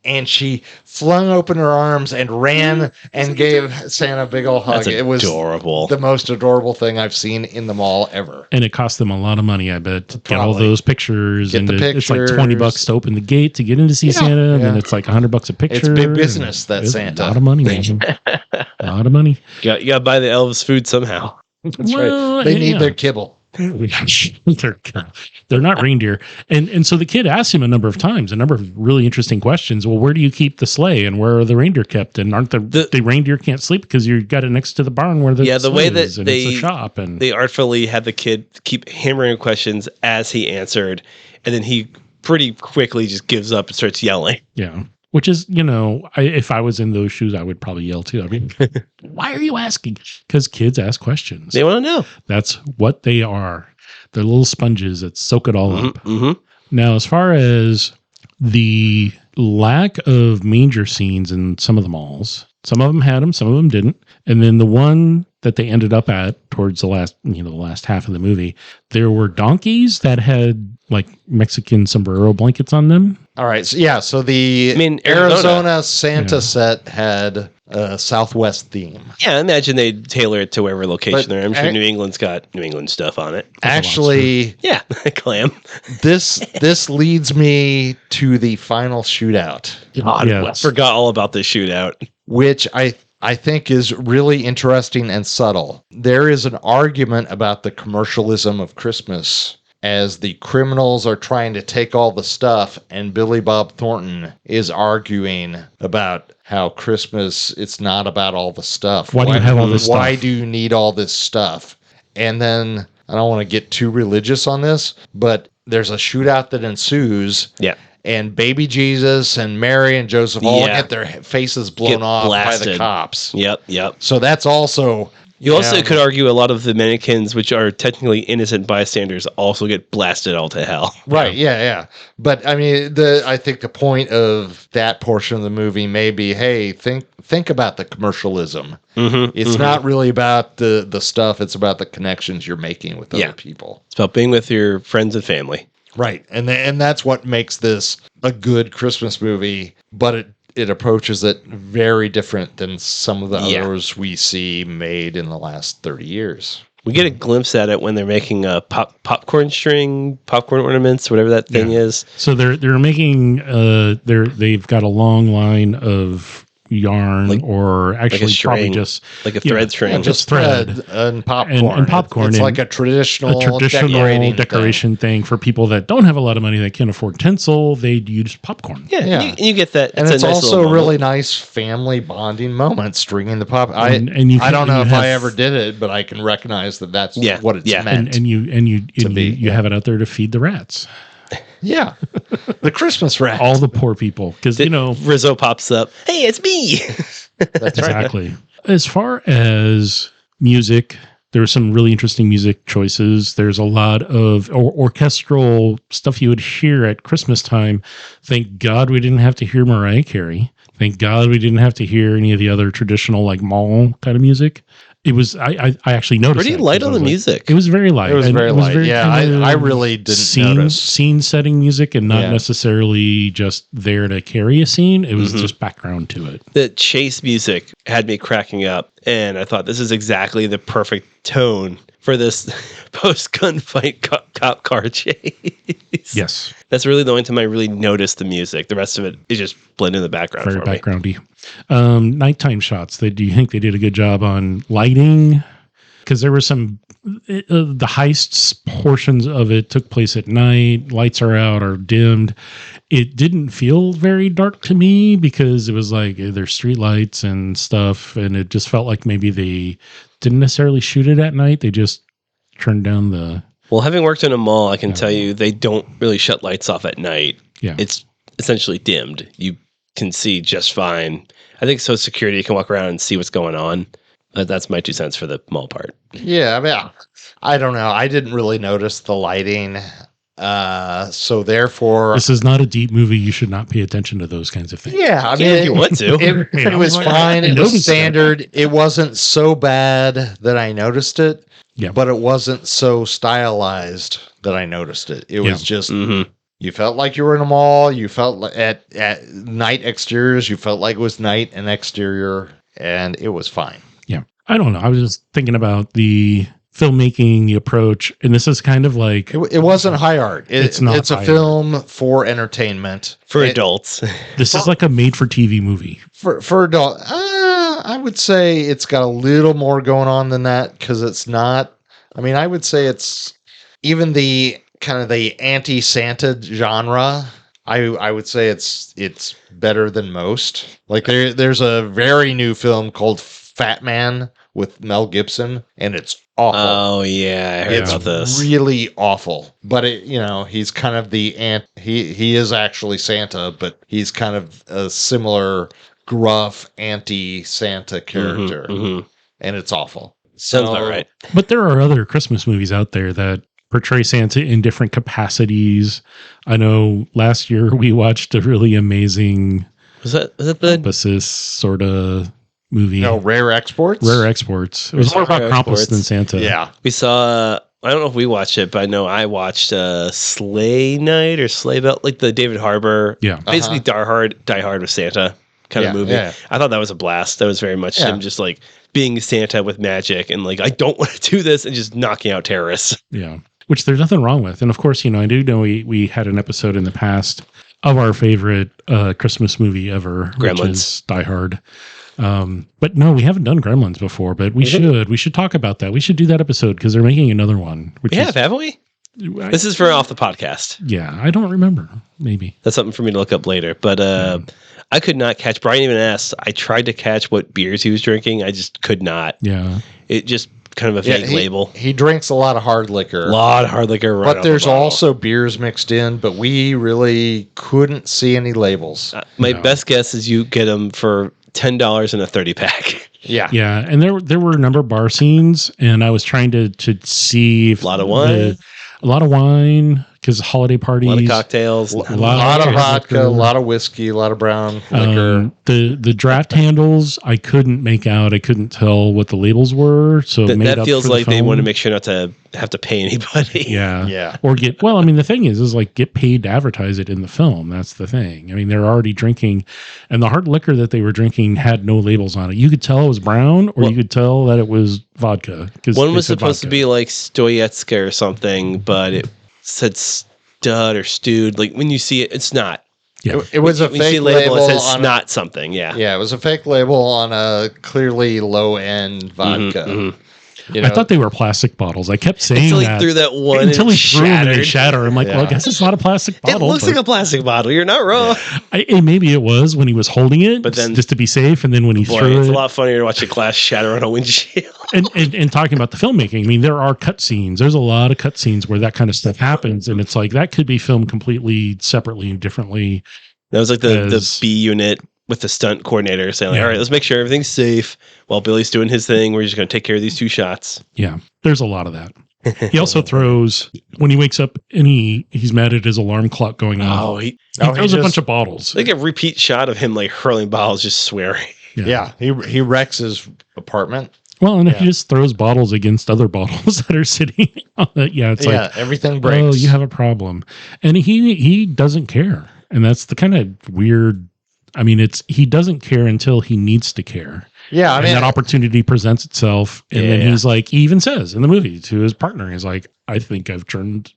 and she flung open her arms and ran and gave Santa a big old hug. That's adorable. It was the most adorable thing I've seen in the mall ever. And it cost them a lot of money, I bet, to get all those pictures. Get the pictures. It's like $20 to open the gate to get in to see Santa, and then it's like $100 a picture. It's big business, that Santa. A lot of money, man. A lot of money. You got to buy the elves food somehow. That's right. They need their kibble. They're not reindeer. And so the kid asked him a number of times, a number of really interesting questions. Well, where do you keep the sleigh and where are the reindeer kept? And aren't the reindeer can't sleep because you got it next to the barn where the way that is, and it's a shop. And they artfully had the kid keep hammering questions as he answered. And then he pretty quickly just gives up and starts yelling. Yeah. Which is, if I was in those shoes, I would probably yell too. I mean, why are you asking? Because kids ask questions. They want to know. That's what they are. They're little sponges that soak it all up. Mm-hmm. Now, as far as the lack of manger scenes in some of the malls, some of them had them, some of them didn't. And then the one that they ended up at towards the last half of the movie, there were donkeys that had like Mexican sombrero blankets on them. All right. So the Arizona Santa set had a Southwest theme. Yeah, I imagine they tailor it to wherever location they're in. I'm sure New England's got New England stuff on it. Actually, yeah, clam. This leads me to the final shootout. God, I forgot all about this shootout. Which I think is really interesting and subtle. There is an argument about the commercialism of Christmas as the criminals are trying to take all the stuff, and Billy Bob Thornton is arguing about how Christmas, it's not about all the stuff. Why do you have all this stuff? Why do you need all this stuff? And then, I don't want to get too religious on this, but there's a shootout that ensues. Yeah. And baby Jesus and Mary and Joseph all get their faces blown off by the cops. Yep. So that's also... You also could argue a lot of the mannequins, which are technically innocent bystanders, also get blasted all to hell. Right, yeah. But I mean, I think the point of that portion of the movie may be, hey, think about the commercialism. It's not really about the stuff, it's about the connections you're making with other people. It's about being with your friends and family. Right. And that's what makes this a good Christmas movie, but it approaches it very different than some of the others we see made in the last 30 years. We get a glimpse at it when they're making popcorn ornaments, whatever that thing is. So they're making they've got a long line of yarn, or actually like probably just like a thread string, just thread and popcorn. And popcorn. It's like a traditional decoration thing for people that don't have a lot of money, that can't afford tinsel. They use popcorn. Yeah. You get that, and it's also a really nice family bonding moment. Stringing the pop. I don't know if I ever did it, but I can recognize that's what it's meant. And you have it out there to feed the rats. Yeah, the Christmas rat. All the poor people, because Rizzo pops up. Hey, it's me. That's exactly. Right. As far as music, There were some really interesting music choices. There's a lot of orchestral stuff you would hear at Christmas time. Thank God we didn't have to hear Mariah Carey. Thank God we didn't have to hear any of the other traditional like mall kind of music. It was I actually noticed pretty light on the music. It was very light. It was very light. Yeah, I really didn't notice scene setting music and not necessarily just there to carry a scene. It was just background to it. The chase music had me cracking up, and I thought this is exactly the perfect tone for this post gunfight cop car chase. Yes, that's really the only time I really noticed the music. The rest of it is just blended in the background. Very backgroundy. Nighttime shots. Do you think they did a good job on lighting? Because there were some the heists portions of it took place at night. Lights are out or dimmed. It didn't feel very dark to me because it was like there's street lights and stuff, and it just felt like maybe they didn't necessarily shoot it at night. They just turned down the. Well, having worked in a mall, I can tell you they don't really shut lights off at night. Yeah, it's essentially dimmed. You can see just fine. I think so. Security can walk around and see what's going on. That's my 2 cents for the mall part. Yeah, I mean, I don't know. I didn't really notice the lighting. So therefore, this is not a deep movie. You should not pay attention to those kinds of things. Yeah, I mean, if you want to. It was fine. It was standard. It wasn't so bad that I noticed it. Yeah, but it wasn't so stylized that I noticed it. It was just. Mm-hmm. You felt like you were in a mall. You felt like at night exteriors. You felt like it was night and exterior, and it was fine. Yeah, I don't know. I was just thinking about the filmmaking, the approach, and this is kind of like it wasn't high art. It's not. It's a film for entertainment for adults. This is like a made-for-TV movie for adult. I would say it's got a little more going on than that because it's not. I mean, I would say it's even the kind of the anti-Santa genre. I would say it's better than most. Like there's a very new film called Fat Man with Mel Gibson, and it's awful. Oh yeah, I heard about this. It's really awful. But he's kind of he is actually Santa, but he's kind of a similar gruff anti-Santa character, and it's awful. Sounds about right. But there are other Christmas movies out there that portray Santa in different capacities. I know last year we watched a really amazing was that the emphasis sort of movie. No, Rare Exports. Rare Exports. It was more about Krampus than Santa. Yeah, we saw. I don't know if we watched it, but I know I watched Sleigh Night or Sleigh Bell, like the David Harbour. Yeah, basically Die Hard with Santa kind of movie. Yeah. I thought that was a blast. That was very much him just like being Santa with magic and like I don't want to do this and just knocking out terrorists. Yeah. Which there's nothing wrong with. And of course, I do know we had an episode in the past of our favorite Christmas movie ever, Gremlins. Which is Die Hard. But no, we haven't done Gremlins before, but we should. We should talk about that. We should do that episode because they're making another one. Haven't we? This is for off the podcast. Yeah, I don't remember. Maybe. That's something for me to look up later. But I could not catch. Brian even asked. I tried to catch what beers he was drinking. I just could not. Yeah. It just kind of a vague label. He drinks a lot of hard liquor. Right, but there's also beers mixed in, but we really couldn't see any labels. My best guess is you get them for $10 in a 30-pack. Yeah. Yeah. And there were a number of bar scenes, and I was trying to see if a lot of wine. A lot of wine, because holiday parties. A lot of cocktails. A lot of vodka, a lot of whiskey, a lot of brown liquor. The draft handles, I couldn't make out. I couldn't tell what the labels were. So that feels like they want to make sure not to have to pay anybody. Yeah. Yeah. Or the thing is like get paid to advertise it in the film. That's the thing. I mean, they're already drinking, and the hard liquor that they were drinking had no labels on it. You could tell it was brown, or you could tell that it was vodka. One was supposed to be like Stoyetska or something, but it said stud or stewed. Like when you see it, it's not. Yeah. It was a fake label. It says not something. Yeah. Yeah. It was a fake label on a clearly low end vodka. I thought they were plastic bottles. I kept saying until he threw that one until he threw them and they shatter. I'm like, well, I guess it's not a plastic bottle. It looks like a plastic bottle. You're not wrong. And maybe it was when he was holding it, but then just to be safe. And then when he threw it's a lot funnier to watch a glass shatter on a windshield. and talking about the filmmaking, I mean, there are cut scenes. There's a lot of cut scenes where that kind of stuff happens, and it's like that could be filmed completely separately and differently. That was like the B unit with the stunt coordinator saying, like, Yeah. all right, let's make sure everything's safe while Billy's doing his thing. We're just going to take care of these 2 shots. Yeah, there's a lot of that. He also throws, when he wakes up and he's mad at his alarm clock going off. Oh, He throws a bunch of bottles. like a repeat shot of him like hurling bottles, just swearing. Yeah, he wrecks his apartment. Well, and he just throws bottles against other bottles that are sitting on it. Yeah, it's like, everything breaks. oh, you have a problem. And he doesn't care. And that's the kind of weird, I mean, he doesn't care until he needs to care. Yeah, I and mean, that opportunity presents itself. And then he's like, he even says in the movie to his partner, he's like, I think I've turned,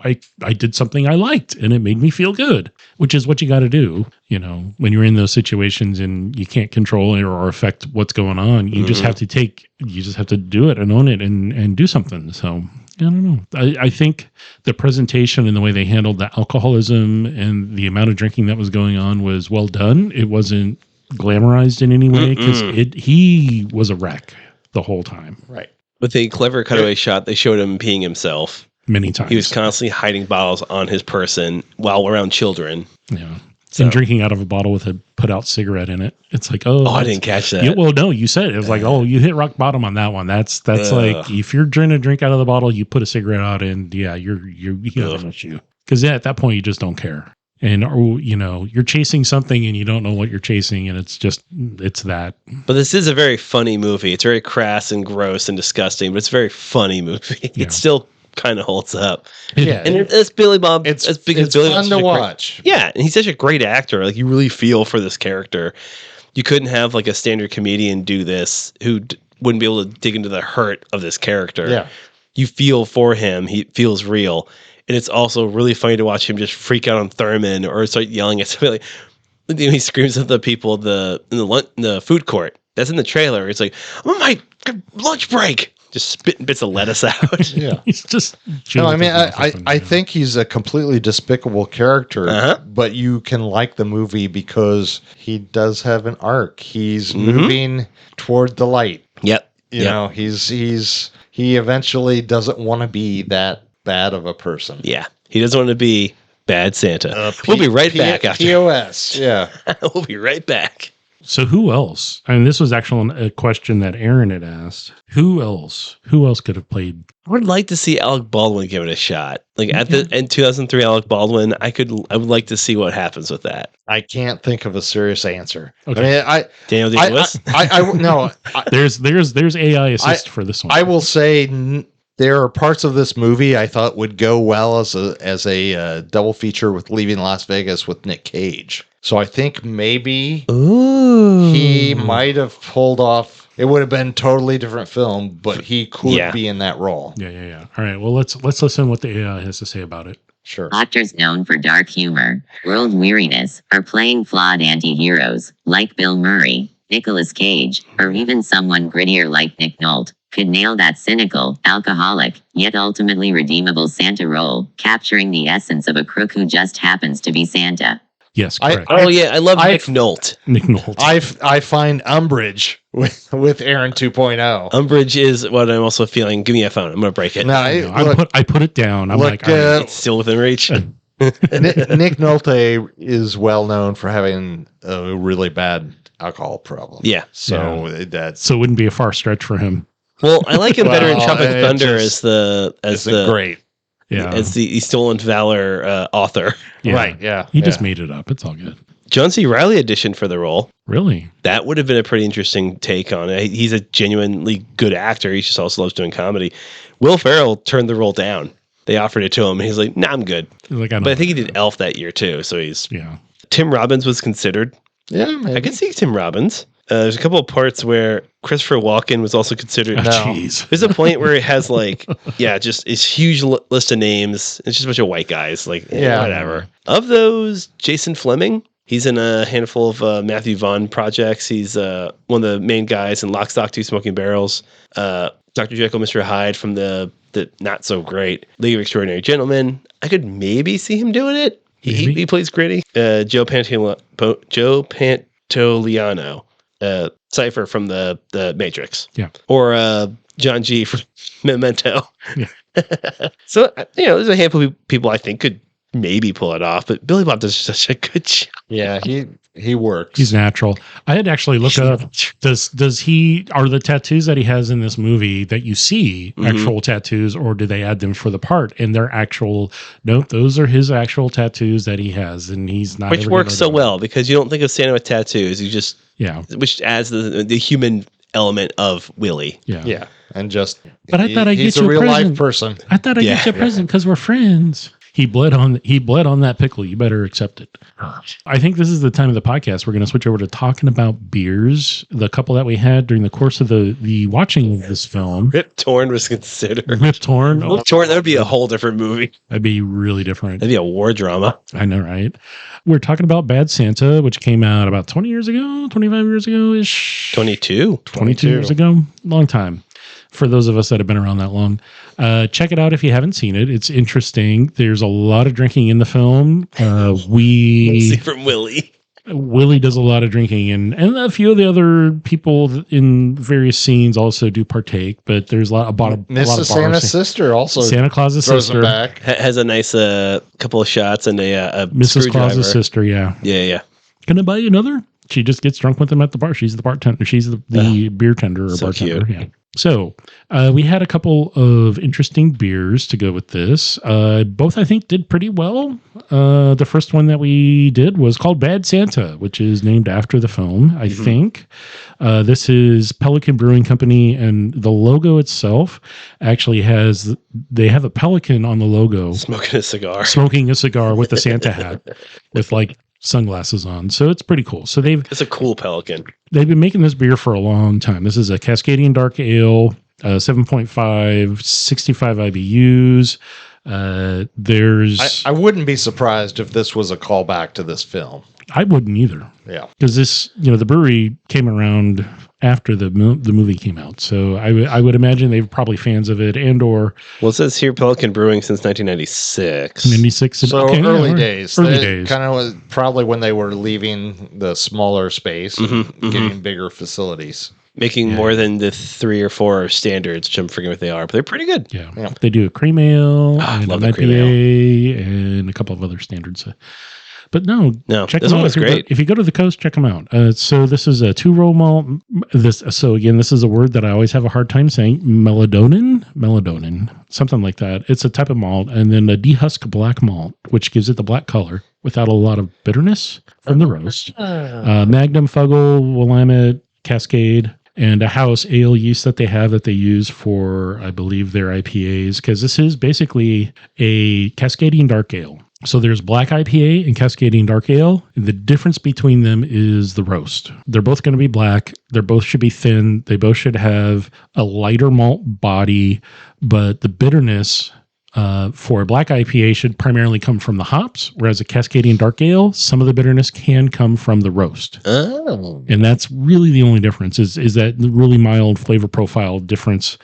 I did something I liked and it made me feel good, which is what you got to do. You know, when you're in those situations and you can't control it or affect what's going on, you just have to do it and own it and do something. So I don't know. I think the presentation and the way they handled the alcoholism and the amount of drinking that was going on was well done. It wasn't glamorized in any way because he was a wreck the whole time. Right. With a clever cutaway shot, they showed him peeing himself. Many times. He was constantly hiding bottles on his person while around children. Yeah. And drinking out of a bottle with a put out cigarette in it. It's like, I didn't catch that. Yeah, well, no, you said it. It was like, oh, you hit rock bottom on that one. That's like, if you're trying to drink out of the bottle, you put a cigarette out and you have an issue. Because at that point, you just don't care. And, you know, you're chasing something and you don't know what you're chasing. And it's that. But this is a very funny movie. It's very crass and gross and disgusting, but it's a very funny movie. Yeah. It still kind of holds up. Yeah. And it's Billy Bob. It's because Billy fun Bob's to such a watch. Yeah. And he's such a great actor. Like, you really feel for this character. You couldn't have like a standard comedian do this who wouldn't be able to dig into the hurt of this character. Yeah. You feel for him. He feels real. And it's also really funny to watch him just freak out on Thurman or start yelling at somebody. Like, he screams at the people in the food court. That's in the trailer. It's like, I'm on my lunch break. Just spitting bits of lettuce out. Yeah. He's just. No, I mean, I think he's a completely despicable character, but you can like the movie because he does have an arc. He's moving toward the light. Yep. You know, he eventually doesn't want to be that bad of a person. Yeah. He doesn't want to be bad Santa. We'll be right back after. POS. Yeah. We'll be right back. So who else? I mean, this was actually a question that Aaron had asked. Who else could have played? I would like to see Alec Baldwin give it a shot. Like in 2003, Alec Baldwin, I would like to see what happens with that. I can't think of a serious answer. Okay. I mean, Daniel Day-Lewis? no. There's AI assist for this one. I will say there are parts of this movie I thought would go well as a double feature with Leaving Las Vegas with Nick Cage. So I think maybe he might have pulled off. It would have been a totally different film, but he could be in that role. Yeah. All right. Well, let's listen what the AI has to say about it. Sure. Actors known for dark humor, world weariness, or playing flawed anti-heroes, like Bill Murray, Nicolas Cage, or even someone grittier like Nick Nolte, could nail that cynical, alcoholic, yet ultimately redeemable Santa role, capturing the essence of a crook who just happens to be Santa. Yes, correct. I love Nick Nolte. Nick Nolte. I find umbrage with Aaron 2.0. Umbrage is what I'm also feeling. Give me a phone. I'm going to break it. No, I put it down. I'm like, it's still within reach. Nick Nolte is well known for having a really bad alcohol problem. Yeah. So it wouldn't be a far stretch for him. Well, I like him better in Tropic Thunder as the great. Yeah. As the Stolen Valor author. Yeah. Right, yeah. He just made it up. It's all good. John C. Reilly auditioned for the role. Really? That would have been a pretty interesting take on it. He's a genuinely good actor. He just also loves doing comedy. Will Ferrell turned the role down. They offered it to him, and he's like, "Nah, I'm good." Like, but I think he did Elf that year too, so he's Yeah. Tim Robbins was considered. Yeah, maybe. I could see Tim Robbins. There's a couple of parts where Christopher Walken was also considered. Oh, jeez. There's a point where it has like, just this huge list of names. It's just a bunch of white guys. Like, whatever. Of those, Jason Fleming, he's in a handful of Matthew Vaughn projects. He's one of the main guys in Lock, Stock, Two Smoking Barrels. Dr. Jekyll, Mr. Hyde from the not so great League of Extraordinary Gentlemen. I could maybe see him doing it. He plays gritty. Joe Pantoliano. Cypher from the Matrix. Yeah. Or John G from Memento. Yeah. So, there's a handful of people I think could maybe pull it off, but Billy Bob does such a good job. Yeah, He works. He's natural. I had to actually look up, does he, are the tattoos that he has in this movie that you see actual tattoos, or do they add them for the part? And they're actual, nope, those are his actual tattoos that he has, and he's not. Which works so well, because you don't think of Santa with tattoos. You just, which adds the human element of Willie. Yeah. And just, but I thought I'd get you a real present. life person. I thought I'd get you a present because we're friends. He bled on that pickle. You better accept it. I think this is the time of the podcast we're going to switch over to talking about beers. The couple that we had during the course of the watching of this film. Rip Torn was considered. Rip Torn? Rip Torn, that would be a whole different movie. That'd be really different. That'd be a war drama. I know, right? We're talking about Bad Santa, which came out about 20 years ago, 25 years ago-ish. 22 years ago. Long time. For those of us that have been around that long. Check it out if you haven't seen it. It's interesting. There's a lot of drinking in the film. Mostly from Willie. Willie does a lot of drinking, and a few of the other people in various scenes also do partake, but there's a lot of Mrs. Santa's sister also. Santa Claus's sister back. Has a nice couple of shots and a Mrs. Claus's sister, yeah. Can I buy you another? She just gets drunk with them at the bar. She's the bartender. She's the beer tender or bartender. Cute. Yeah. So we had a couple of interesting beers to go with this. Both, I think, did pretty well. The first one that we did was called Bad Santa, which is named after the film, I think. This is Pelican Brewing Company, and the logo itself actually they have a pelican on the logo. Smoking a cigar with a Santa hat with like sunglasses on. So it's pretty cool. So it's a cool pelican. They've been making this beer for a long time. This is a Cascadian Dark Ale, 7.5, 65 IBUs. I wouldn't be surprised if this was a callback to this film. I wouldn't either. Yeah. Because this, the brewery came around after the movie came out. So I would imagine they were probably fans of it Well, it says here Pelican Brewing since 1996. 96. So early days. Early days. Kind of was probably when they were leaving the smaller space and getting bigger facilities. Making more than the 3 or 4 standards, which I'm forgetting what they are, but they're pretty good. Yeah. They do a cream ale and an IPA and a couple of other standards. But no, check this them out. one was great. If you go to the coast, check them out. So this is a 2-row malt. So again, this is a word that I always have a hard time saying. Melatonin, something like that. It's a type of malt, and then a dehusked black malt, which gives it the black color without a lot of bitterness from the roast. Magnum, Fuggle, Willamette, Cascade, and a house ale yeast that they use for, I believe, their IPAs, because this is basically a Cascadian Dark Ale. So there's black IPA and Cascadian Dark Ale. And the difference between them is the roast. They're both going to be black. They both should be thin. They both should have a lighter malt body, but the bitterness for a black IPA should primarily come from the hops, whereas a Cascadian Dark Ale, some of the bitterness can come from the roast. Oh. And that's really the only difference is that really mild flavor profile difference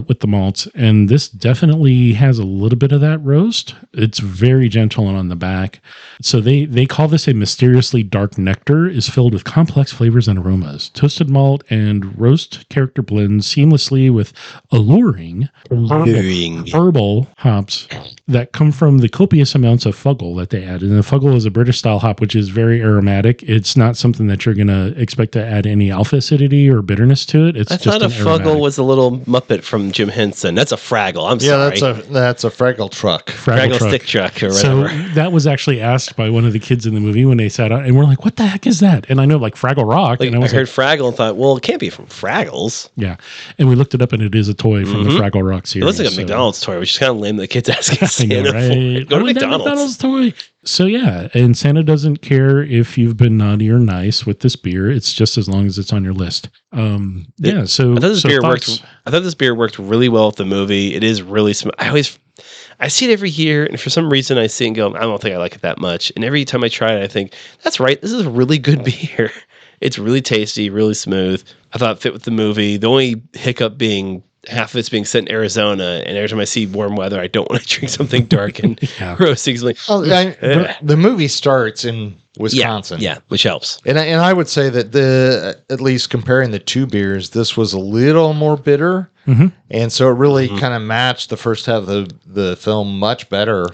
with the malts. And this definitely has a little bit of that roast. It's very gentle and on the back. So they call this a mysteriously dark nectar, is filled with complex flavors and aromas. Toasted malt and roast character blends seamlessly with alluring herbal hops that come from the copious amounts of Fuggle that they add. And the Fuggle is a British style hop, which is very aromatic. It's not something that you're going to expect to add any alpha acidity or bitterness to it. It's I just thought a Fuggle was a little Muppet from Jim Henson. That's a Fraggle. I'm sorry. Yeah, that's a Fraggle truck. Fraggle stick truck or whatever. So that was actually asked by one of the kids in the movie when they sat out, and we're like, what the heck is that? And I know, like, Fraggle Rock. Like, and I heard Fraggle and thought, well, it can't be from Fraggles. Yeah. And we looked it up, and it is a toy from the Fraggle Rock series. It looks like a McDonald's toy, which is kind of lame that the kids asking Santa right? for. Go to McDonald's toy. So yeah, and Santa doesn't care if you've been naughty or nice with this beer. It's just as long as it's on your list. So I thought this beer worked really well with the movie. It is really smooth. I see it every year, and for some reason I see it and go, I don't think I like it that much. And every time I try it, I think, that's right, this is a really good beer. It's really tasty, really smooth. I thought it fit with the movie. The only hiccup being half of it's being set in Arizona, and every time I see warm weather, I don't want to drink something dark and roasting. Like, the movie starts in Wisconsin. Yeah, which helps. And I would say that at least comparing the two beers, this was a little more bitter. Mm-hmm. And so it really kind of matched the first half of the film much better.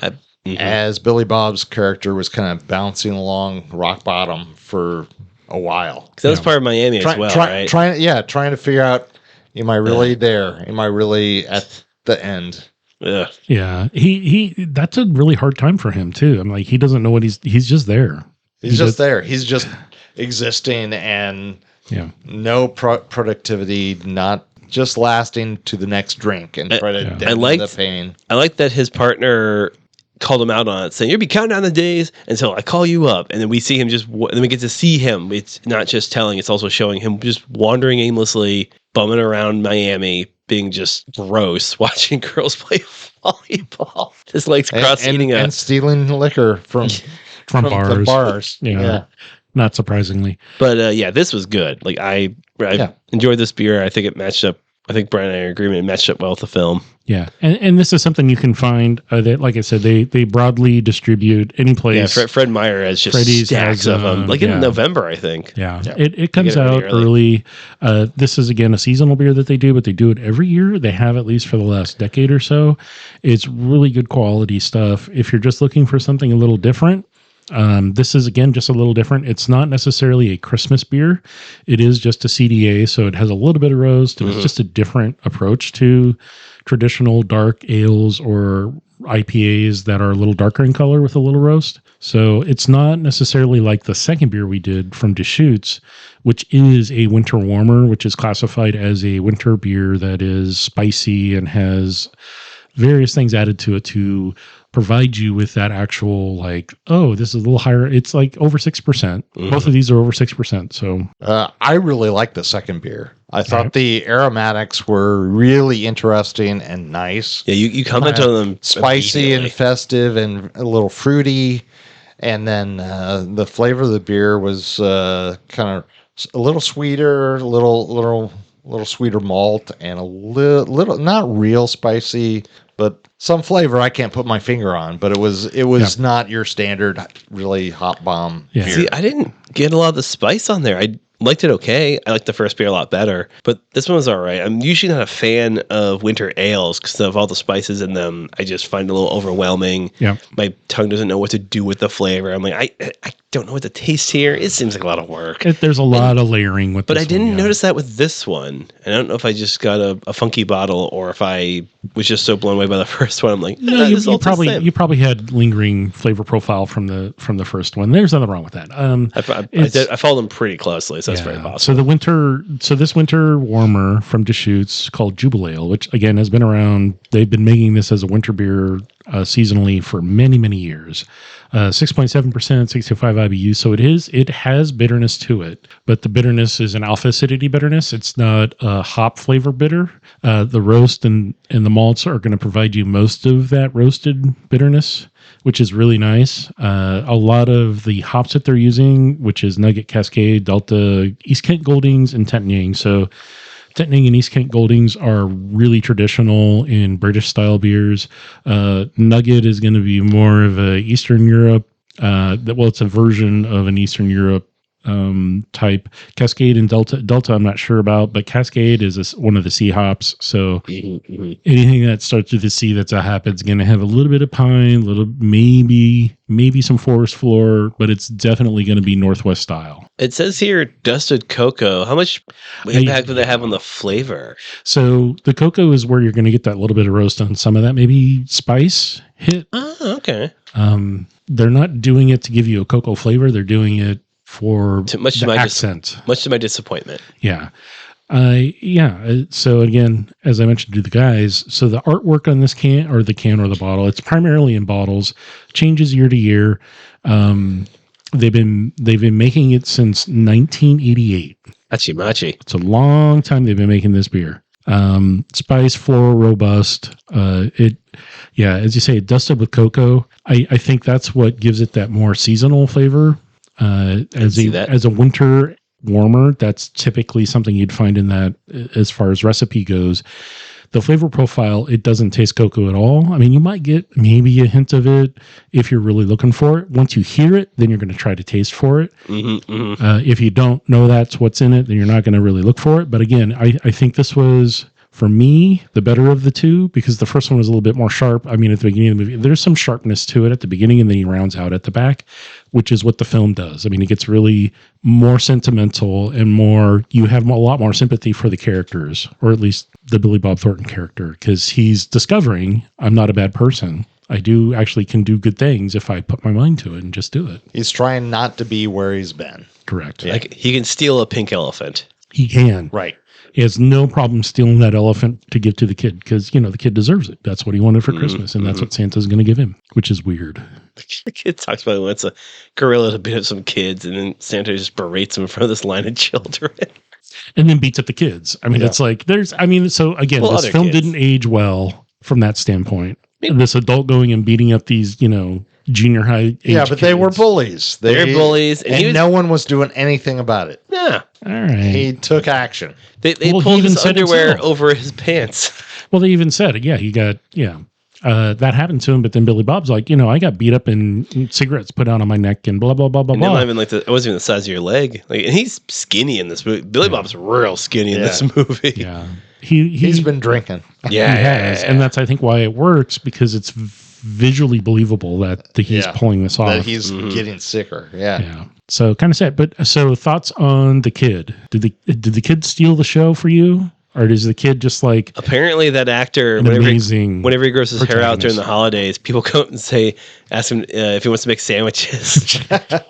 as Billy Bob's character was kind of bouncing along rock bottom for a while. That was part of Miami as well, right? Trying to figure out, am I really there? Am I really at the end? Yeah. He that's a really hard time for him too. I'm like, he doesn't know what he's just there. He's just there. He's just existing and no productivity, not just lasting to the next drink and try to deaden the pain. I like that his partner called him out on it, saying, "You'll be counting down the days until I call you up." And then we see him then we get to see him. It's not just telling, it's also showing him just wandering aimlessly, bumming around Miami, being just gross, watching girls play volleyball. His legs crossed, and stealing liquor from bars. The bars. Yeah. Not surprisingly. But this was good. Like I enjoyed this beer. I think it matched up. I think Brian and I are in agreement. It matched up well with the film. Yeah, and this is something you can find. That, like I said, they broadly distribute any place. Yeah, Fred Meyer has just stacks of them. Like in November, I think. Yeah. It comes out early. This is, again, a seasonal beer that they do, but they do it every year. They have at least for the last decade or so. It's really good quality stuff. If you're just looking for something a little different, this is, again, just a little different. It's not necessarily a Christmas beer. It is just a CDA, so it has a little bit of roast, and it's just a different approach to traditional dark ales or IPAs that are a little darker in color with a little roast. So it's not necessarily like the second beer we did from Deschutes, which is a winter warmer, which is classified as a winter beer that is spicy and has various things added to it to provide you with that actual, like, oh, this is a little higher. It's like over 6%. Both of these are over 6%. So I really like the second beer. I thought the aromatics were really interesting and nice. Yeah, you comment on them. Spicy and festive and a little fruity. And then the flavor of the beer was kind of a little sweeter, a little sweeter malt, and a little not real spicy, but some flavor I can't put my finger on. But it was not your standard really hot bomb beer. See, I didn't get a lot of the spice on there. I liked it okay. I liked the first beer a lot better, but this one was all right. I'm usually not a fan of winter ales because of all the spices in them. I just find it a little overwhelming. Yeah, my tongue doesn't know what to do with the flavor. I'm like, I don't know what to taste here. It seems like a lot of work. There's a lot of layering with. But I didn't notice that with this one. I don't know if I just got a funky bottle or if I was just so blown away by the first one. I'm like, no, you probably had lingering flavor profile from the first one. There's nothing wrong with that. I followed them pretty closely, so that's very possible. So this winter warmer from Deschutes called Jubilale, which again has been around. They've been making this as a winter beer seasonally for many, many years. 6.7%, 65 IBU. So it has bitterness to it, but the bitterness is an alpha acidity bitterness. It's not a hop flavor bitter. The roast and the malts are going to provide you most of that roasted bitterness, which is really nice. A lot of the hops that they're using, which is Nugget, Cascade, Delta, East Kent Goldings, and Tettnang. So Tettnang and East Kent Goldings are really traditional in British style beers. Nugget is going to be more of a Eastern Europe. It's a version of an Eastern Europe type. Cascade and Delta I'm not sure about, but Cascade is one of the C hops. So anything that starts with the C that's a hop, it's going to have a little bit of pine, maybe some forest floor, but it's definitely going to be Northwest style. It says here dusted cocoa. How much impact would that have on the flavor? So the cocoa is where you're going to get that little bit of roast on some of that, maybe spice hit. Oh, okay. They're not doing it to give you a cocoa flavor. They're doing it for the accent. Much to my disappointment. Yeah. So again, as I mentioned to the guys, so the artwork on this can or the bottle, it's primarily in bottles, changes year to year. They've been making it since 1988. Hachi-machi. It's a long time they've been making this beer. Spice, floral, robust. As you say, dusted with cocoa. I think that's what gives it that more seasonal flavor. As a winter warmer, that's typically something you'd find in that as far as recipe goes. The flavor profile, it doesn't taste cocoa at all. I mean, you might get maybe a hint of it if you're really looking for it. Once you hear it, then you're going to try to taste for it. If you don't know that's what's in it, then you're not going to really look for it. But again, I think this was for me, the better of the two, because the first one was a little bit more sharp. I mean, at the beginning of the movie, there's some sharpness to it at the beginning, and then he rounds out at the back, which is what the film does. I mean, it gets really more sentimental and more, you have a lot more sympathy for the characters, or at least the Billy Bob Thornton character, because he's discovering, I'm not a bad person. I do actually can do good things if I put my mind to it and just do it. He's trying not to be where he's been. Correct. Like he can steal a pink elephant. He can. Right. He has no problem stealing that elephant to give to the kid because, the kid deserves it. That's what he wanted for Christmas, and that's what Santa's going to give him, which is weird. The kid talks about wants a gorilla to beat up some kids, and then Santa just berates him in front of this line of children. And then beats up the kids. I mean, it's like, so again, this film didn't age well from that standpoint. This adult going and beating up these, junior high age but they were bullies. They're bullies. And no one was doing anything about it. Yeah. All right. He took action. They pulled his underwear over his pants. Well, they even said, he got, that happened to him, but then Billy Bob's like, I got beat up and cigarettes put out on my neck and blah, blah, blah, blah, blah. Even it wasn't even the size of your leg. And he's skinny in this movie. Billy Bob's real skinny in this movie. Yeah. He's been drinking. Yeah, he has. And that's, I think, why it works, because it's visually believable that he's pulling this off. That he's getting sicker. Yeah. So kind of sad. But so thoughts on the kid? Did the kid steal the show for you? Or does the kid just like... Apparently that actor, whenever he grows his hair out during the holidays, people come and ask him if he wants to make sandwiches.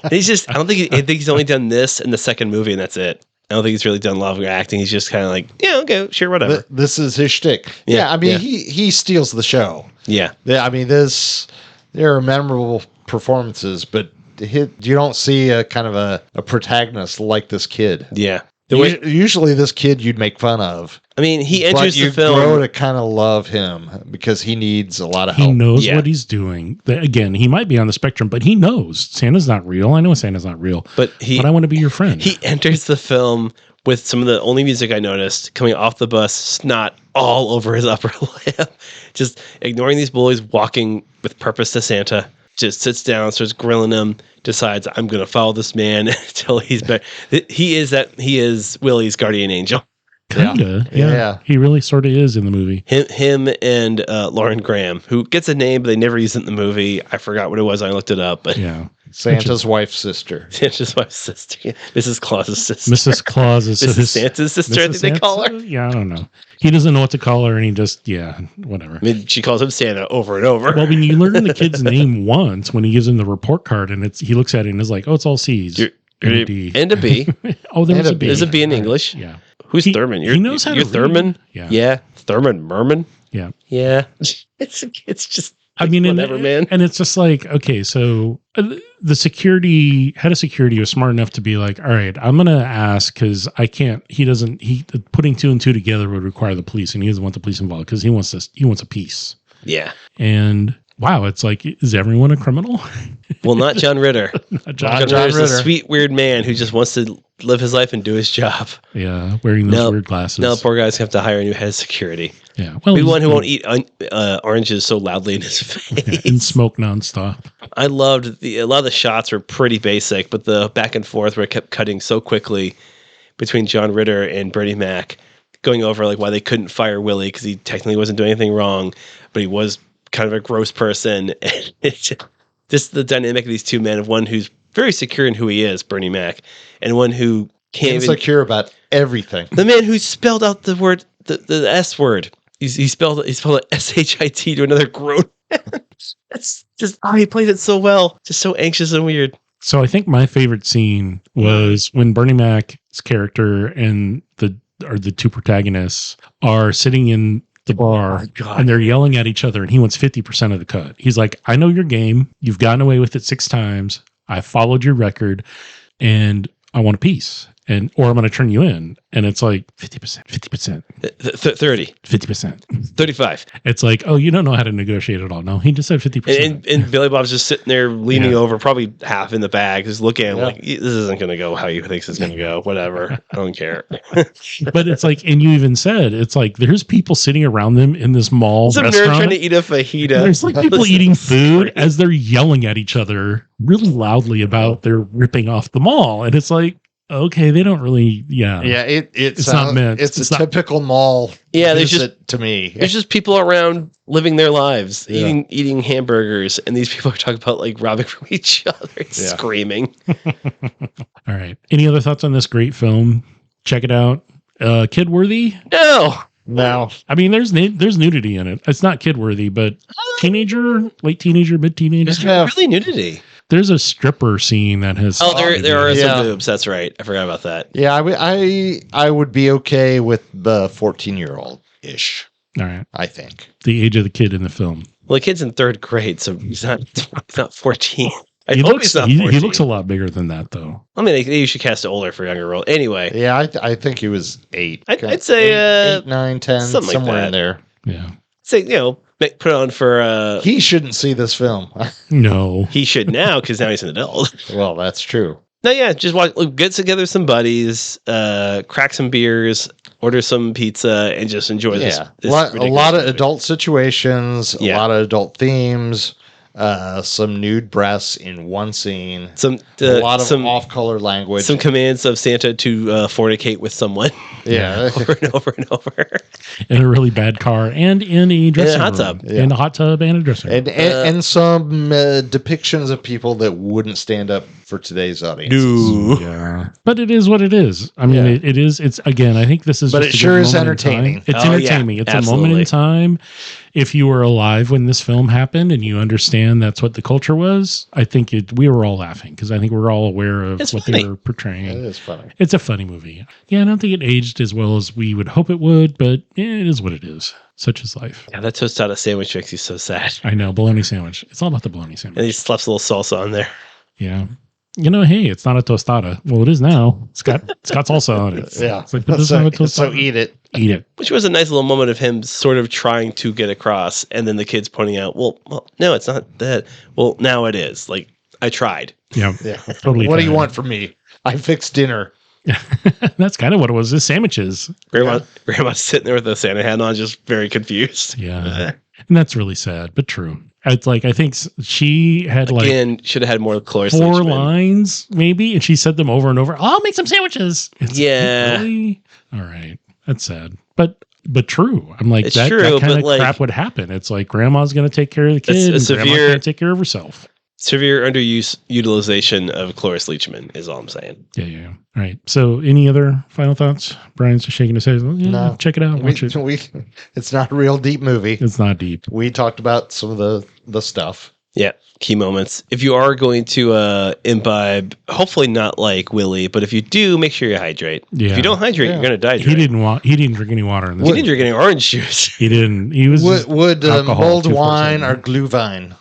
He's just, I think he's only done this in the second movie, and that's it. I don't think he's really done a lot of acting. He's just kind of like, okay, sure, whatever. This is his shtick. He steals the show. Yeah. I mean, there are memorable performances, but you don't see a kind of a protagonist like this kid. Yeah. Usually this kid you'd make fun of. I mean, he enters the film. You grow to kind of love him because he needs a lot of help. He knows what he's doing. Again, he might be on the spectrum, but he knows Santa's not real. I know Santa's not real, but I want to be your friend. He enters the film with some of the only music I noticed coming off the bus, snot all over his upper lip, just ignoring these bullies, walking with purpose to Santa. Just sits down, starts grilling him, decides I'm going to follow this man until he's better. He is Willie's guardian angel. Kinda, yeah. He really sort of is in the movie. Him and Lauren Graham, who gets a name but they never use it in the movie. I forgot what it was. I looked it up, but Santa's wife's sister. Santa's wife's sister. Yeah. Mrs. Claus's sister. Mrs. Claus is Mrs. Santa's sister. I think they call her. Yeah, I don't know. He doesn't know what to call her, and he just whatever. I mean, she calls him Santa over and over. Well, when you learn the kid's name once, when he gives him the report card, and he looks at it and is like, "Oh, it's all C's and a D and a B." Oh, there's a B. There's a B in English. Yeah. Who's Thurman? He knows how to Thurman? Read. Yeah. Thurman Merman? Yeah. Yeah. It's just, I mean, whatever, man. And it's just like, okay, so the head of security was smart enough to be like, all right, I'm going to ask because putting two and two together would require the police, and he doesn't want the police involved because he wants a peace. Yeah. And wow, it's like, is everyone a criminal? Well, not John Ritter. John Ritter's a sweet, weird man who just wants to live his life and do his job. Yeah, wearing those weird glasses. Now the poor guys have to hire a new head of security. Yeah. Well, the one who won't eat oranges so loudly in his face. And smoke nonstop. I loved a lot of the shots were pretty basic, but the back and forth where it kept cutting so quickly between John Ritter and Bernie Mac, going over like why they couldn't fire Willie because he technically wasn't doing anything wrong, but he was kind of a gross person. And it's just the dynamic of these two men, of one who's very secure in who he is, Bernie Mac, and one who can't insecure about everything. The man who spelled out the word, the S word. He spelled it SHIT to another grown man. That's just he played it so well. Just so anxious and weird. So I think my favorite scene was when Bernie Mac's character and the two protagonists are sitting in the bar and they're yelling at each other, and he wants 50% of the cut. He's like, I know your game. You've gotten away with it 6 times. I followed your record and I want a piece. Or I'm going to turn you in. And it's like 50%, 50%, 30, 50%, 35. It's like, oh, you don't know how to negotiate at all. No, he just said 50%. And Billy Bob's just sitting there leaning over, probably half in the bag, just looking at him like, this isn't going to go how you think it's going to go. Whatever. I don't care. But it's like, and you even said, it's like, there's people sitting around them in this mall Some restaurant. nerd trying to eat a fajita. There's like people eating food as they're yelling at each other really loudly about they're ripping off the mall. And it's like, okay, they don't really, Yeah, it's not meant. It's a typical mall. Yeah, there's visit to me. There's just people around living their lives, eating hamburgers, and these people are talking about like robbing from each other, screaming. All right. Any other thoughts on this great film? Check it out. Kid worthy? No. I mean, there's nudity in it. It's not kid worthy, but teenager, late teenager, mid teenager. There's really nudity. There's a stripper scene that has. Oh, there are some boobs. That's right. I forgot about that. Yeah, I would be okay with the 14-year-old ish. All right. I think the age of the kid in the film. Well, the kid's in 3rd grade, so he's not 14. He looks a lot bigger than that, though. I mean, you should cast it older for a younger role. Anyway. Yeah, I think he was 8. I'd say 8, 9, 10, somewhere in there. Yeah. Say, put it on for... he shouldn't see this film. No. He should now, because now he's an adult. Well, that's true. No, yeah, just get together some buddies, crack some beers, order some pizza, and just enjoy this. A lot of adult situations, a lot of adult themes. Some nude breasts in one scene. A lot of off-color language. Some commands of Santa to fornicate with someone. Yeah, over and over and over. In a really bad car and in a dressing room. Hot tub. In a hot tub and a dressing room. And some depictions of people that wouldn't stand up for today's audience. No. Yeah. But it is what it is. I mean, it is. It's again. I think this is. But it sure is entertaining. It's entertaining. It's absolutely. A moment in time. If you were alive when this film happened and you understand that's what the culture was, I think we were all laughing because I think we're all aware of what they were portraying. It is funny. It's a funny movie. Yeah, I don't think it aged as well as we would hope it would, but it is what it is. Such is life. Yeah, that tostada sandwich makes you so sad. I know, bologna sandwich. It's all about the bologna sandwich. And he slaps a little salsa on there. Yeah. Hey, it's not a tostada. Well, it is now. It's got salsa on it. Yeah. It's like, this is not a tostada. So eat it. Eat it. Which was a nice little moment of him sort of trying to get across, and then the kids pointing out, well, no, it's not that. Well, now it is. Like, I tried. Yeah. Totally. What do you want from me? I fixed dinner. That's kind of what it was. The sandwiches. Grandma's sitting there with a Santa hat on, just very confused. Yeah. And that's really sad, but true. It's like, I think she had should have had more Cloris 4 lines maybe, and she said them over and over. I'll make some sandwiches. Really? All right. That's sad. But true. I'm like, it's that true, kind of crap would happen. It's like grandma's going to take care of the kid and grandma's going to take care of herself. Severe utilization of Cloris Leachman is all I'm saying. Yeah. All right. So any other final thoughts? Brian's just shaking his head. No. Check it out. Watch it. It's not a real deep movie. It's not deep. We talked about some of the stuff. Yeah. Key moments. If you are going to imbibe, hopefully not like Willie, but if you do, make sure you hydrate. Yeah. If you don't hydrate, you're going to die. He didn't drink any water in this. He didn't drink any orange juice. He didn't. He was would mulled wine or glühwein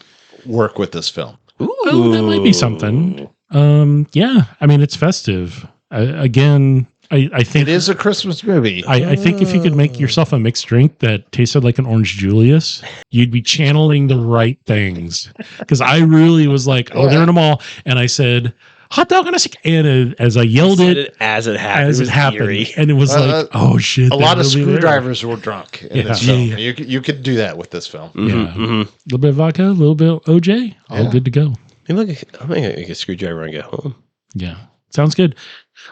work with this film? Oh, that might be something. Yeah. I mean, it's festive. I think it is a Christmas movie. I think if you could make yourself a mixed drink that tasted like an Orange Julius, you'd be channeling the right things. Because I really was like, they're in a mall. And I said, hot dog on a stick. And as I yelled it as it happened. Eerie. And it was like, oh shit. A lot of screwdrivers were drunk in this film. Yeah. You could do that with this film. Mm-hmm, A little bit of vodka, a little bit of OJ, all good to go. I'm going to make a screwdriver and get home. Yeah. Sounds good.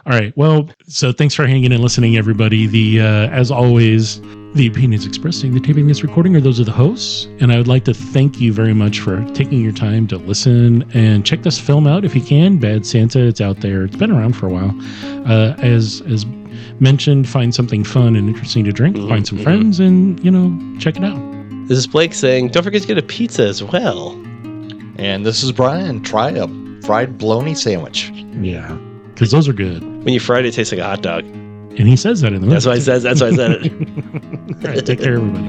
All right. Well, so thanks for hanging and listening, everybody. As always, the opinions expressed in the taping this recording are those of the hosts. And I would like to thank you very much for taking your time to listen and check this film out if you can. Bad Santa, it's out there. It's been around for a while. As mentioned, find something fun and interesting to drink. Find some friends and, check it out. This is Blake saying, don't forget to get a pizza as well. And this is Brian. Try a fried bologna sandwich. Yeah. Because those are good. When you fry it, it tastes like a hot dog. And he says that in the movie. That's why I said it. All right, take care, everybody.